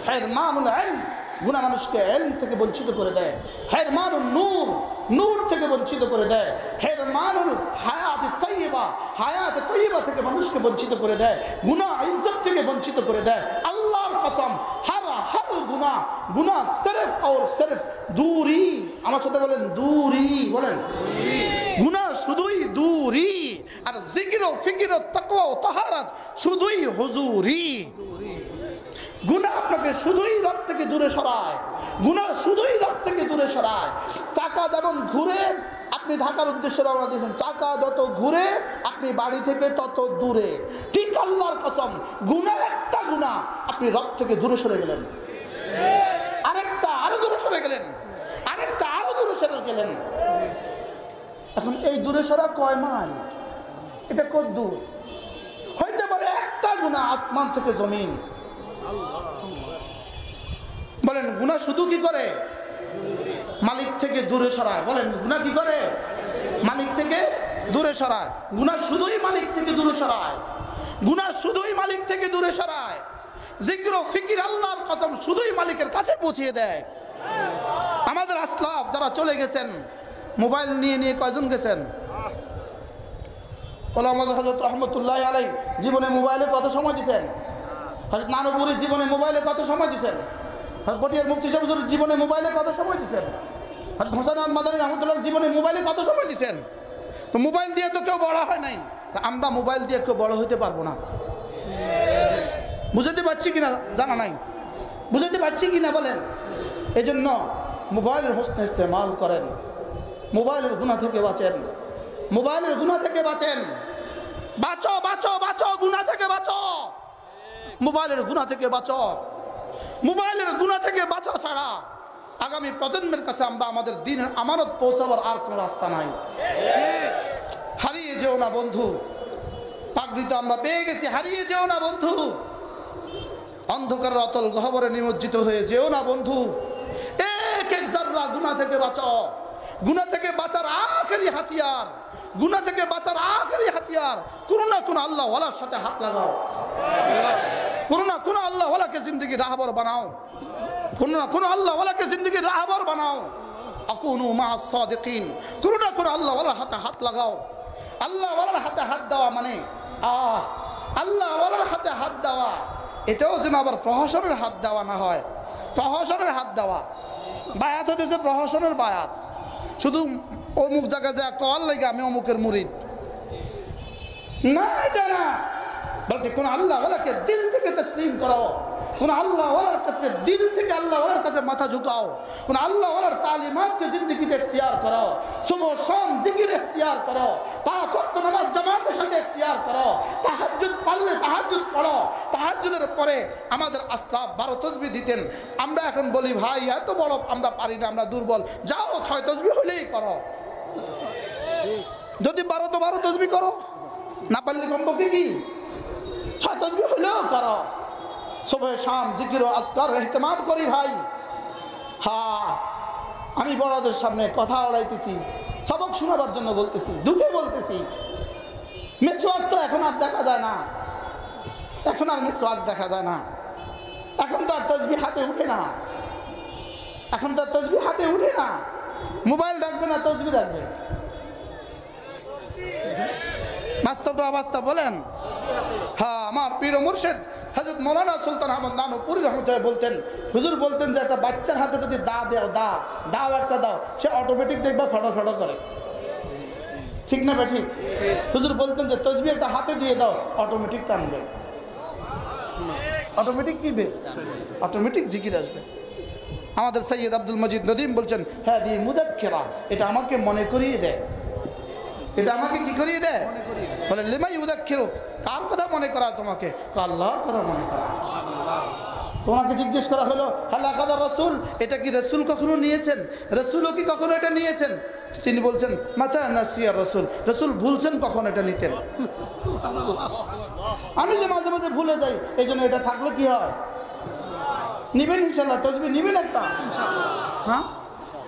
হিরমানুল ইলম গুনাহ মানুষকে ইলম থেকে বঞ্চিত করে দেয় হিরমানুন নূর থেকে বঞ্চিত করে দেয় হিরমানুল হায়াত তাইয়্যিবা থেকে মানুষকে বঞ্চিত করে দেয় গুনাহ ইজ্জত থেকে বঞ্চিত করে দেয় আল্লাহর কসম হর গুনাহ সিরফ দূরি আমার সাথে বলেন দূরি বলেন গুনাহ শুধুই দূরি আর জিকির ও ফিকির ও তাকওয়া ও তাহারাত শুধুই হুজুরি গুনাহ আপনাকে শুধুই রব থেকে দূরে সরায় গুনাহ শুধুই রব থেকে দূরে সরায় চাকা যেমন ঘুরে আপনি ঢাকার উদ্দেশ্যে রওনা দিয়েছেন চাকা যত ঘুরে আপনি বাড়ি থেকে তত দূরে ঠিক আল্লাহর কসম গুনাহ একটা গুনাহ আপনি রব থেকে দূরে সরে গেলেন আরেকটা আরো দূরে সরে গেলেন আরেকটা আরো দূরে সরে গেলেন এখন এই দূরে সরা কয় মাইল এটা কত দূর হইতে পারে একটা গুনাহ আসমান থেকে জমিন বলেন গুনাহ শুধু কি করে মালিক থেকে দূরে সরায় বলেন গুনাহ কি করে মালিক থেকে দূরে সরায় গুনাহ শুধুই মালিক থেকে দূরে সরায় গুনাহ শুধুই মালিক থেকে দূরে সরায় জিকির ও ফিকির আল্লাহর কসম শুধুই মালিকের কাছে পৌঁছিয়ে দেয় আমাদের আসলাফ যারা চলে গেছেন মোবাইল নিয়ে কয়জন গেছেন ওলামা হযরত রাহমাতুল্লাহি আলাইহি জীবনে মোবাইলে কত সময় দিয়েছেন হযরত নানুপুরী জীবনে মোবাইলে কত সময় দিয়েছেন হযরত পটিয়ার মুফতি সাহেবের জীবনে মোবাইলে কত সময় দিয়েছেন হযরত হোসেন আহমদ মাদানী রাহমাতুল্লাহ জীবনে মোবাইলে কত সময় দিয়েছেন তো মোবাইল দিয়ে তো কেউ বড় হয় নাই আমরা মোবাইল দিয়ে কেউ বড় হতে পারবো না বুঝাতে পারছি কিনা জানা নাই বুঝাতে পারছি কিনা বলেন এই জন্য মোবাইলের হোসনে ইস্তেমাল করেন মোবাইলের গুনাহ থেকে বাঁচেন মোবাইলের গুনাহ থেকে বাঁচেন বাঁচো বাঁচো বাঁচো গুনাহ থেকে বাঁচো মোবাইলের গুনাহ থেকে বাঁচো মোবাইলের গুনাহ থেকে বাঁচা ছাড়া আগামী প্রজন্মের কাছে আমরা আমাদের দিনের আমানত পৌঁছাবার আর কোনো রাস্তা নাই হারিয়ে যেও না বন্ধু পাগড়ি তো আমরা পেয়ে গেছি হারিয়ে যেও না বন্ধু অন্ধকারের অতল গহ্বরে নিমজ্জিত হয়ে যেও না বন্ধু এক জাররা গুনাহ থেকে বাঁচো গুনাহ থেকে বাঁচার আখেরি হাতিয়ার গুনাহ থেকে বাঁচার আখেরি হাতিয়ার কোনো না কোনো আল্লাহ ওয়ালার সাথে হাত লাগাও কোনো না কোনো আল্লাহ ওয়ালাকে জিন্দগি রাহবর বানাও কোনো না কোনো আল্লাহ ওয়ালাকে জিন্দগি রাহবর বানাও আকুনু মা'আস সাদিকিন কোনো না কোনো আল্লাহ ওয়ালার হাতে হাত লাগাও আল্লাহ ওয়ালার হাতে হাত দেওয়া মানে আল্লাহ ওয়ালার হাতে হাত দেওয়া এটাও যেন আবার প্রহসনের হাত দেওয়া না হয় প্রহসনের হাত দেওয়া বায়াত হতেছে প্রহসনের বায়াত শুধু অমুক জায়গায় যা কল লাগে আমি অমুকের মুরিদ না এটা না বলছে কোন আল্লাহওয়ালাকে দিল থেকে তসলিম করো, কোন আল্লাহওয়ালার কাছে দিল থেকে আল্লাহওয়ালার কাছে মাথা ঝুঁকাও, কোন আল্লাহওয়ালার তালিমাতকে জিন্দগিতে ইখতিয়ার করো, সুবহ শাম জিকির ইখতিয়ার করো, 5 ওয়াক্ত নামাজ জামাতের সাথে ইখতিয়ার করো, তাহাজ্জুদ পারলে তাহাজ্জুদ পড়ো। তাহাজ্জুদের পরে আমাদের আসলাফ 12 তাসবিহ দিতেন। আমরা এখন বলি ভাই এত বড় আমরা পারি না, আমরা দুর্বল, যাও 6 তাসবিহ হলেই করো। যদি 12 তো 12 তাসবিহ করো, না পারলে কমপক্ষে কি 6 তাসবিহ হলেও করো। সুবহ শাম জিকির ও আজকার ইহতিমাম করি ভাই। হ্যাঁ, আমি বড়দের সামনে কথা ওড়াইতেছি, সবক শোনাবার জন্য বলতেছি, দুঃখে বলতেছি। মিসওয়াক তো এখন আর দেখা যায় না, এখন আর মিসওয়াক দেখা যায় না, এখন তো আর তাসবিহ হাতে উঠে না, এখন তো আর তাসবিহ হাতে উঠে না। মোবাইল রাখবে না, তাসবিহ রাখবে। বাস্তবটা অবাস্তব বলেন? হ্যাঁ, আমার পীর ও মুর্শিদ হযরত মাওলানা সুলতান আহমদ নানুপুরি রহমতুল্লাহ বলতেন, হুজুর বলতেন যে একটা বাচ্চার হাতে যদি দাও একটা দাও, সে অটোমেটিক দেখবা ফটো ফটো করে, ঠিক না ঠিক? হুজুর বলতেন যে তাসবিহ একটা হাতে দিয়ে দাও, অটোমেটিক টানবে, অটোমেটিক কিবে, অটোমেটিক জিকির আসবে। আমাদের সৈয়দ আব্দুল মজিদ নদীম বলছেন, হ্যাঁ দি মুদাক্কিরা, এটা আমাকে মনে করিয়ে দেয়, এটা আমাকে কি করিয়ে দেয়? বলে লিমাই ইউদাক্কিরুক, কার কথা মনে করা তোমাকে? আল্লাহর কথা মনে করা। তোমাকে জিজ্ঞেস করা হলো আল্লাহ কাদা রাসূল, এটা কি রাসূল কখনো নিয়েছেন? রাসূলও কি কখনো এটা নিয়েছেন? তিনি বলছেন মাতা নাসিয়া রাসূল, রাসূল ভুলছেন কখন এটা নিতেন। আমি যে মাঝে মাঝে ভুলে যাই, এই জন্য এটা থাকলে কি হয়? নিবেন ইনশাআল্লাহ, তাসবিহ নিবেন একটা ইনশাআল্লাহ। হ্যাঁ,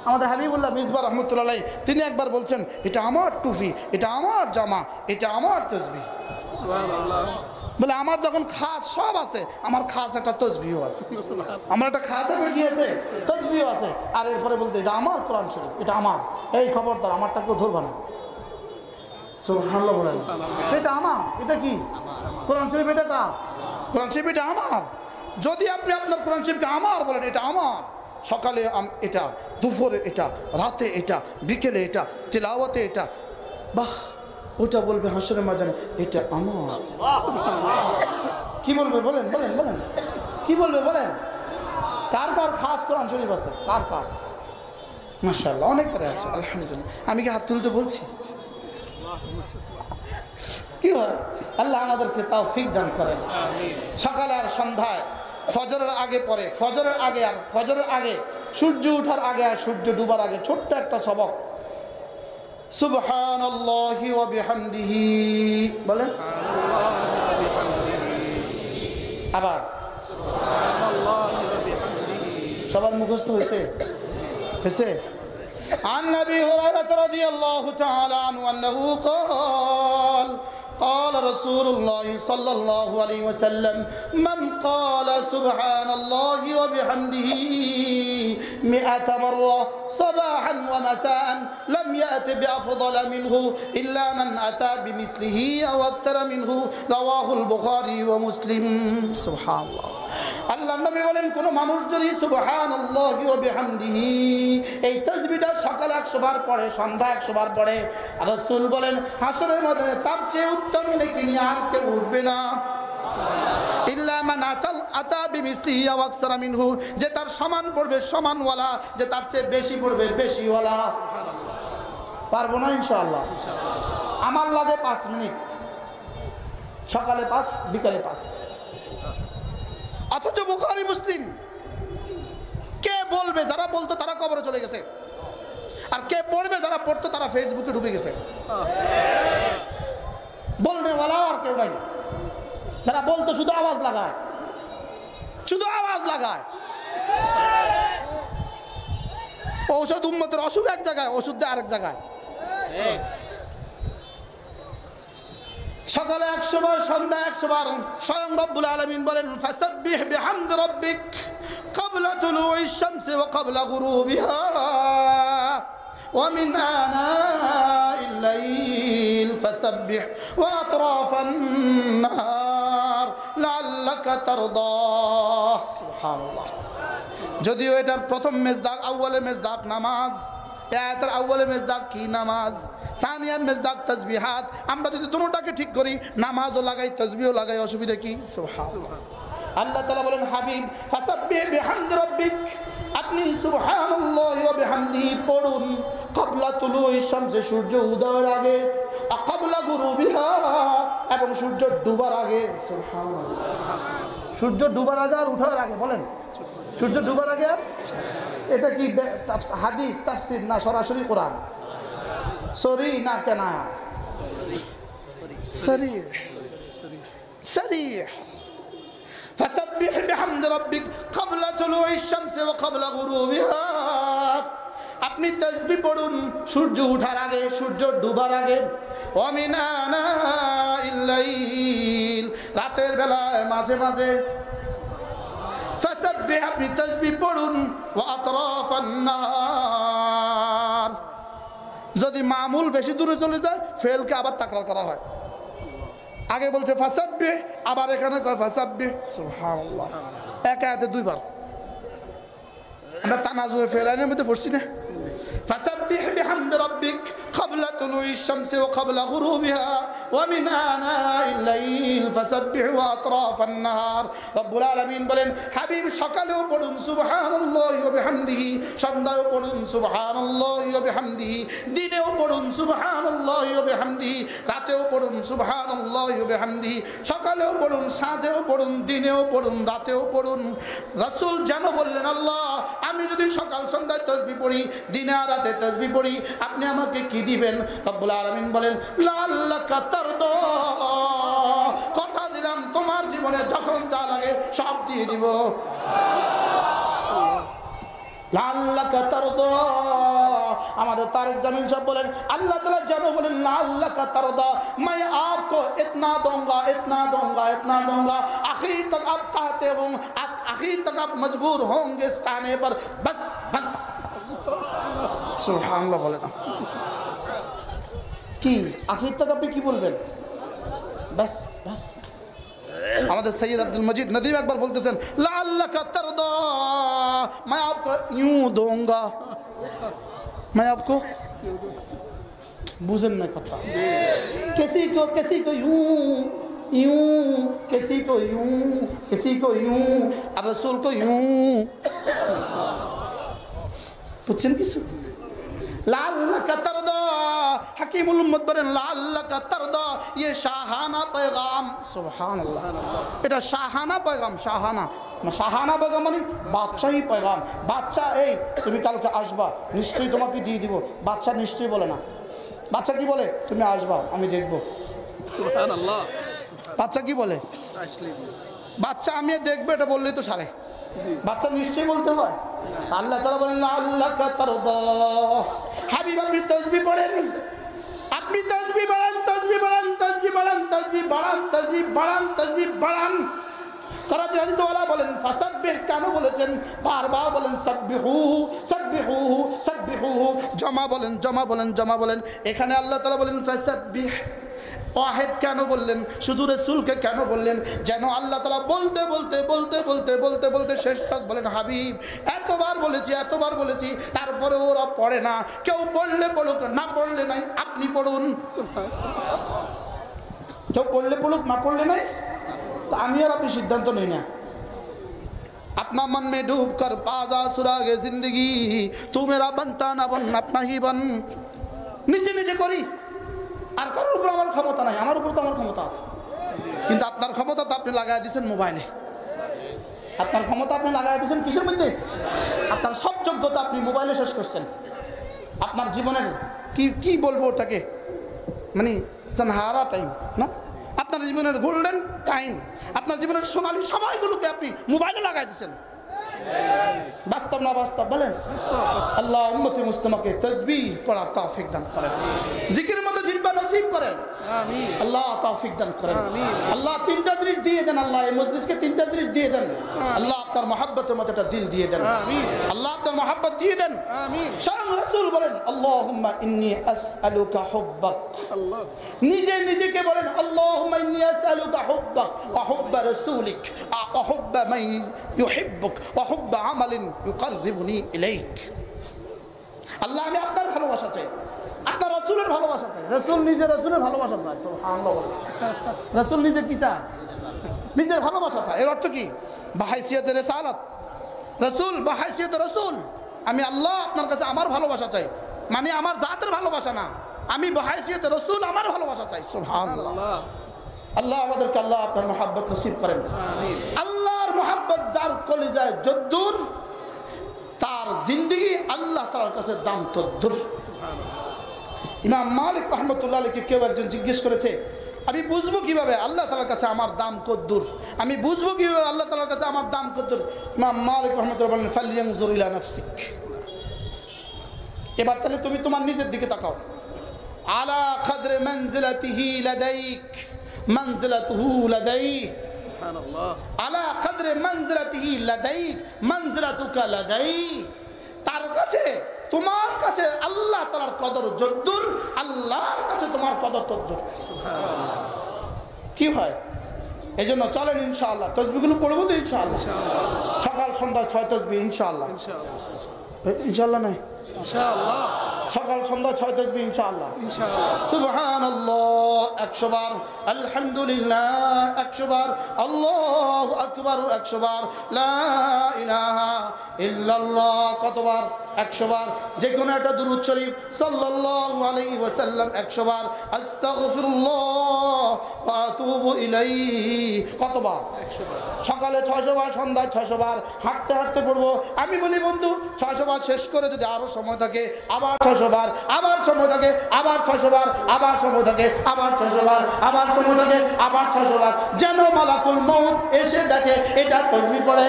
আমাদের হাবিবুল্লাহ মিসবাহ রহমতুল্লাহ আলাইহি তিনি একবার বলছেন, এটা আমার টুপি, এটা আমার জামা, এটা আমার তাসবিহ। সুবহানাল্লাহ। বলে আমার যখন খাস সব আছে, আমার খাস একটা তাসবিহ আছে, আমার একটা খাস একটা কি আছে? তাসবিহ আছে। আর এরপরে বলতে এটা আমার কোরআন শরীফ, এটা আমার, এই খবরদার আমারটা কেউ ধরবা না। সুবহানাল্লাহ বলেন, এটা আমার, এটা কি কোরআন শরীফ, এটা কার? কোরআন শরীফ এটা আমার। যদি আপনি আপনার কোরআন শরীফকে আমার বলেন, এটা আমার, সকালে এটা, দুপুরে এটা, রাতে এটা, বিকেলে এটা, তিলাওয়াতে এটা, বাহ, ওটা বলবে হাসরের ময়দানে এটা আমার। কি বলবে বলেন বলেন বলেন, কি বলবে বলেন? কার কার খাস কোরআন শরীফ আছে? কার কার? মাশাআল্লাহ, অনেকের আছে আলহামদুলিল্লাহ। আমি কি হাত তুলতে বলছি? কি হয়? আল্লাহ আমাদেরকে তৌফিক দান করেন। সকালে আর সন্ধ্যায়, ফজরের আগে পরে, ফজরের আগে আর ফজরের আগে, সূর্য ওঠার আগে আর সূর্য ডুবার আগে ছোট্ট একটা সবক, সুবহানাল্লাহি ওয়া বিহামদিহি বলেন। আবার সুবহানাল্লাহি ওয়া বিহামদিহি সবার মুখস্থ হয়েছে? হয়েছে? عن أبي هريرة رضي الله تعالى عنه أنه قال قال رسول الله صلى الله عليه وسلم من قال سبحان الله وبحمده 100 مرة صباحا ومساء لم يأت بأفضل منه إلا من أتى بمثله أو أكثر منه رواه البخاري ومسلم سبحان الله। আল্লাহ নবী বলেন, কোন মানুষ যদি সুবহানাল্লাহি ওয়া বিহামদিহি এই তাসবিহটা সকালে 100 বার পড়ে, সন্ধ্যা 100 বার পড়ে, রাসূল বলেন হাসরের ময়দানে তার চেয়ে উত্তম নেকি নিয়ে আর কেউ উঠবে না। ইল্লা মান আতা বিমিসলিহি আও আকসারা মিনহু, যে তার সমান পড়বে সমানওয়ালা, যে তার চেয়ে বেশি পড়বে বেশিওয়ালা। পারবো না ইনশাআল্লাহ। আমার লাগে 5 মিনিট, সকালে 5 বিকালে 5, অথচ বুখারী মুসলিম। কে বলবে? যারা বলতো তারা কবরে চলে গেছে, আর কে পড়বে? যারা পড়তো তারা ফেসবুকে ডুবে গেছে। বলবে ওয়ালাও আর কেউ নাই। যারা বলতো শুধু আওয়াজ লাগায়, শুধু আওয়াজ লাগায়। ঔষধ উম্মতের অসুখ এক জায়গায়, ওষুধ দেয় আরেক জায়গায়। সকালে 100 বার, সন্ধ্যা 100 বার। স্বয়ং রব্বুল আলামিন বলেন ফাসাব্বিহ বিহামদি রাব্বিক ক্বাবলা তুলুইশ শামসি ওয়া ক্বাবলা গুরুবিহা ওয়া মিন আনাইল লাইল ফাসাব্বিহ ওয়া আতরাফান নাহার লাআল্লাকা তারদা। সুবহানাল্লাহ। যদিও এটার প্রথম মেজদাক, আউয়ালে মেজদাক নামাজ, আয়াতের আউয়ালে মেজদাক কি নামাজ, সানিয়ান মেজদাক তাসবিহাত। আমরা যদি দুটোটাকে ঠিক করি, নামাজও লাগাই তাসবিহও লাগাই, অসুবিধা কি? সুবহানাল্লাহ। আল্লাহ তাআলা বলেন হাবিব ফাসাব্বিহ বিহামদি রাব্বিক, আপনি সুবহানাল্লাহি ওয়া বিহামদিহি পড়ুন ক্বাবলা তুলুই শামসি, সূর্য উদয়ের আগে, ক্বাবলা গুরুবিহা, এবং সূর্য ডুবার আগে। সুবহানাল্লাহ। সূর্য ডুবার আগে আর ওঠার আগে, বলেন সূর্য ডুবার আগে। এটা কি হাদিস তাফসীর না সরাসরি কোরআন? সরি না কেনা? Sorry sorry. ফাসাব্বিহ বিহামদি রাব্বিক ক্বাবলা তুলুই শামসি ওয়া ক্বাবলা গুরুবিহা, আপনি তাসবিহ পড়ুন সূর্য ওঠার আগে, সূর্য ডুবার আগে। ওয়া মিন আনাইল লাইল, রাতের বেলায় মাঝে মাঝে। ফাসাব্বিহ, আপনি তাসবিহ পড়ুন। ওয়া আতরাফান নাহার, যদি মামুল বেশি দূরে চলে যায় ফেলকে আবার তাকরার করা হয়। আগে বলছে ফাসাব্বিহ, আবার এখানে কয় ফাসাব্বিহ। সুবহানাল্লাহ। এক আয়াতে দুইবার। আমরা তানাজুয়ে ফেল আইনের মধ্যে পড়ছি না? ফাসাব্বিহ বিহামদি রাব্বিক ক্বাবলা তুলুই শামসি ওয়া ক্বাবলা গুরুবিহা ওয়া মিন আনাইল লাইল ফাসাব্বিহ ওয়া আতরাফান নাহার। রব্বুল আলামিন বলেন হাবিব সকালেও পড়ুন সুবহানাল্লাহি ওয়া বিহামদিহি, সন্ধ্যায়ও পড়ুন সুবহানাল্লাহি ওয়া বিহামদিহি, দিনেও পড়ুন সুবহানাল্লাহি ওয়া বিহামদিহি, রাতেও পড়ুন সুবহানাল্লাহি ওয়া বিহামদিহি, সকালেও পড়ুন, সাঁঝেও পড়ুন, দিনেও পড়ুন, রাতেও পড়ুন। রাসূল যেন বললেন আল্লাহ আমি যদি সকাল সন্ধ্যায় তাসবিহ পড়ি, দিনে আর রাতে তাসবিহ পড়ি, আপনি আমাকে কি দিবেন? রব্বুল আলামিন বলেন লাআল্লাকা তারদা, কথা দিলাম তোমার জীবনে যখন যা লাগে সব দিয়ে দিব। লাআল্লাকা তারদা, আমাদের তারেক জামিল সাহেব বলেন আল্লাহ তাআলা যেন বলেন লাআল্লাকা তারদা, मैं आपको इतना दूंगा इतना दूंगा इतना दूंगा, आखिर तक आप कहते हो, आखिर तक आप मजबूर होंगे इस कहने पर, बस बस। সুবহানাল্লাহ। বলে না কি আখির তক আপনি কি বলবেন? বাস বাস। আমাদের সৈয়দ আব্দুল মজিদ নদীম একবার বলতেছেন লাআল্লাকা তারদা, मैं आपको यूं दूंगा, मैं आपको, বুঝেন না কথা? किसी को यूं यूं, किसी को यूं, किसी को यूं, और रसूल को यूं। বুঝছেন কিছু? लाअल्लका तर्दा, हकीमुल उम्मत বলেন लाअल्लका तर्दा, ये शाहाना पैगाम। सुबहानाल्लाह। এটা শাহানা पैगाम। শাহানা শাহানা पैगाम মানে বাদশাহী पैगाम। বাচ্চা এই তুমি কালকে আসবা, নিশ্চয়ই তোমাকে দিয়ে দিব। বাচ্চা নিশ্চয়ই বলে না। বাচ্চা কি বলে? তুমি আসবা আমি দেখব। সুবহানাল্লাহ। বাচ্চা কি বলে? বাচ্চা আমি দেখব, এটা বললেই তো সারে। বাচ্চা নিশ্চয়ই বলতে হয়। আল্লাহ তাআলা বলেন লাআল্লাকা তারদা, হাবিব আপনি তাসবিহ পড়েন, আপনি তাসবিহ বাড়ান, তাসবিহ বাড়ান, তাসবিহ বাড়ান, তাসবিহ বাড়ান, তাসবিহ বাড়ান, তাসবিহ বাড়ান। করাচি হাদিসওয়ালা বলেন ফাসাব্বিহ কেন বলেছেন? বারবার বলেন সাব্বিহু সাব্বিহু সাব্বিহু, জমা বলেন জমা বলেন জমা বলেন। এখানে আল্লাহ তাআলা বলেন ফাসাব্বিহ, ওয়াহিদ কেন বললেন? শুধু রাসূলকে কেন বললেন? যেন আল্লাহ তাআলা বলতে বলতে বলতে বলতে বলতে বলতে শেষ তক বলেন হাবিব এতবার বলেছি তারপরে ওরা পড়ে না। কেউ পড়লে পড়ুক, না পড়লে নাই, আপনি পড়ুন। কেউ পড়লে পড়ুক, না পড়লে নাই, তো আমি আর আপনি সিদ্ধান্ত নেই না। अपना मन में डूब कर पाजा सुरागे जिंदगी, तू मेरा बनता ना बन अपना ही बन। নিজে নিজে করি, আর কারোর উপর আমার ক্ষমতা নাই। আমার উপর তো আমার ক্ষমতা আছে, কিন্তু আপনার ক্ষমতা তো আপনি লাগাই দিয়েছেন মোবাইলে। আপনার ক্ষমতা আপনি লাগাই দিয়েছেন কিসের মধ্যে? আপনার সব যোগ্যতা আপনি মোবাইলে শেষ করছেন। আপনার জীবনের কি বলবো ওটাকে, মানে সানহারা টাইম না, আপনার জীবনের গোল্ডেন টাইম, আপনার জীবনের সোনালী সময়গুলোকে আপনি মোবাইলে লাগাই দিয়েছেন। বাস্তব না বাস্তব বলেন? আল্লাহ উম্মতে মুসলিমাকে তাসবিহ পড়ার তৌফিক দান করেন, জিকিরের মধ্যে জিহ্বা নসিব করেন। আমিন। আল্লাহ তৌফিক দান করেন। আমিন। আল্লাহ তিনটা জিনিস দিয়ে দেন, আল্লাহ এই মজলিসকে তিনটা জিনিস দিয়ে দেন। আল্লাহ আপনার মহব্বতের মধ্যে একটা দিল দিয়ে দেন। আমিন। আল্লাহ আপনার মহব্বত দিয়ে দেন। আমিন। স্বয়ং রাসূল বলেন আল্লাহুম্মা ইন্নী আসআলুকা হুব্বাক। আল্লাহ নিজে নিজেকে বলেন আল্লাহুম্মা ইন্নী আসআলুকা হুব্বাক ওয়া হুব্বা রাসূলিক ওয়া হুব্বা মান ইউহিব্বুক ওয়া হুব্বা আমালিন ইউকাররিবুনি ইলাইক। আল্লাহ আমি আপনার ভালোবাসা চাই, আপনার রাসূলের ভালোবাসা চাই। রাসূল নিজে রাসূলের ভালোবাসা চায়, সুবহানাল্লাহ। রাসূল নিজে কি চায়? নিজের ভালোবাসা চায়। এর অর্থ কি? বাহাইসিয়াতে রিসালাত, রাসূল বাহাইসিয়াতে রাসূল, আমি আল্লাহ আপনার কাছে আমার ভালোবাসা চাই, মানে আমার জাতের ভালোবাসা না, আমি বাহাইসিয়াতে রাসূল আমার ভালোবাসা চাই। সুবহানাল্লাহ। আল্লাহ আমাদেরকে আল্লাহ আপনার মহব্বত নসিব করেন। আল্লাহর মহব্বত যার কলিজায় যদ্দূর, তার জিন্দেগি আল্লাহ তাআলার কাছে দাম তদ্দূর। ইমাম মালিক রাহমাতুল্লাহ আলাইহি কেউ একজন জিজ্ঞেস করেছে, আমি বুঝবো কিভাবে আল্লাহ তাআলার কাছে আমার দাম কদ্দূর, আমি বুঝবো কিভাবে আল্লাহ তাআলার কাছে আমার দাম কদ্দূর? ইমাম মালিক রাহমাতুল্লাহ বলেন, ফালইয়ানজুর ইলা নাফসিক। এবার তাহলে তুমি তোমার নিজের দিকে তাকাও। আলা কদরে মানজিলাতিহি লাদাইক মানজিলাতুহু লাদাইহি, সুবহানাল্লাহ। আলা কদরে মানজিলাতিহি লাদাইক মানজিলাতুকা লাদাইহি, তার কাছে তোমার কাছে আল্লাহ তাআলার কদর যদ্দূর, আল্লাহর কাছে তোমার কদর তদ্দূর। কি হয়? এই জন্য চলেন ইনশাআল্লাহ তাসবিহগুলো পড়বো তো ইনশাআল্লাহ, সকাল সন্ধ্যা 6 তাসবিহ ইনশাআল্লাহ। ইনশাআল্লাহ নাই, ইনশাআল্লাহ সকাল সন্ধ্যা 6 তাসবিহ ইনশাআল্লাহ, ইনশাআল্লাহ। সুবহানাল্লাহ 100 বার, আলহামদুলিল্লাহ 100 বার, আল্লাহু আকবার 100 বার, লা ইলাহা ইল্লাল্লাহ কতবার? 100 বার। যে কোনো একটা দুরূদ শরীফ সাল্লাল্লাহু আলাইহি ওয়াসাল্লাম 100 বার, আস্তাগফিরুল্লাহ ওয়া আতুবু ইলাইহি কতবার? 100 বার। সকালে 600 বার, সন্ধ্যায় 600 বার, হাঁটতে হাঁটতে পড়বো। আমি বলি বন্ধু 600 বার শেষ করে যদি আরো সময় থাকে আবার 600 বার, আবার সময় থাকে আবার 600 বার, আবার সময় থাকে আবার 600 বার, আবার সময় থাকে আবার 600 বার, যেন মালাকুল মউত এসে দেখে এটা তাসবিহ পড়ে।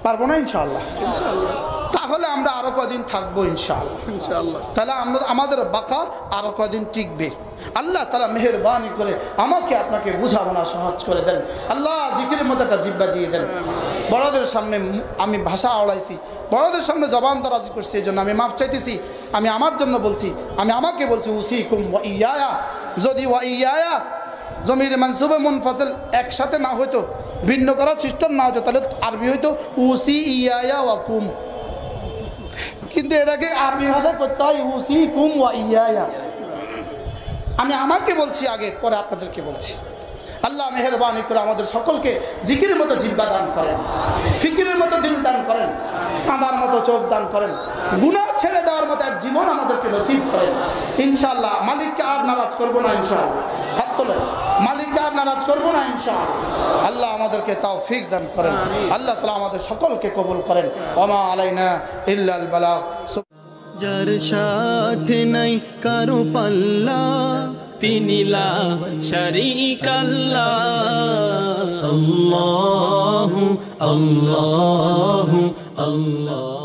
পারবো না ইনশাআল্লাহ, ইনশাআল্লাহ। তাহলে আমরা আরো কদিন থাকবো ইনশাআল্লাহ, ইনশাআল্লাহ। তাহলে আমাদের বাঁকা আরো কদিন টিকবে। আল্লাহ তাআলা মেহেরবানি করে আমাকে আপনাকে বুঝাবনা সহজ করে দেন। আল্লাহ জিকিরের মধ্যে একটা জিহ্বা দিয়ে দেন। বড়দের সামনে আমি ভাষা আওড়াইছি, বড়দের সামনে জবান দরাজ করছি, এই জন্য আমি মাফ চাইতেছি। আমি আমার জন্য বলছি, আমি আমাকে বলছি উসিকুম ওয়া ইয়ায়া। যদি ওয়া ইয়ায়া জমির মানসুবে মুনফাসিল একসাথে না হইতো, ভিন্ন করার সিস্টেম না হতো, তাহলে আরবি হইতো উসি ইয়ায়া ওয়া কুম, কিন্তু এটাকে আরবি ভাষায় করতে হয় উসিকুম ওয়া ইয়ায়া। আমি আমাকে বলছি আগে, পরে আপনাদেরকে বলছি। আল্লাহ মেহেরবানি করে আমাদের সকলকে জিকিরের মতো জিহ্বা দান করেন, ফিকিরের মতো দিল দান করেন, কাঁদার মতো চোখ দান করেন, গুনাহ ছেড়ে দেওয়ার মতো এক জীবন আমাদেরকে নসিব করেন ইনশাআল্লাহ। মালিককে আর নারাজ করবো না ইনশাআল্লাহ, হাত তোলেন। মালিককে আর নারাজ করবো না ইনশাআল্লাহ। আল্লাহ আমাদেরকে তৌফিক দান করেন, আল্লাহ তাআলা আমাদের সকলকে কবুল করেন। ওমা আলাইনা ইল্লাল বালাগ। যার সাথে নাই কারো পাল্লা, তিনি লা শারীকা আল্লাহ, আল্লাহু আল্লাহ।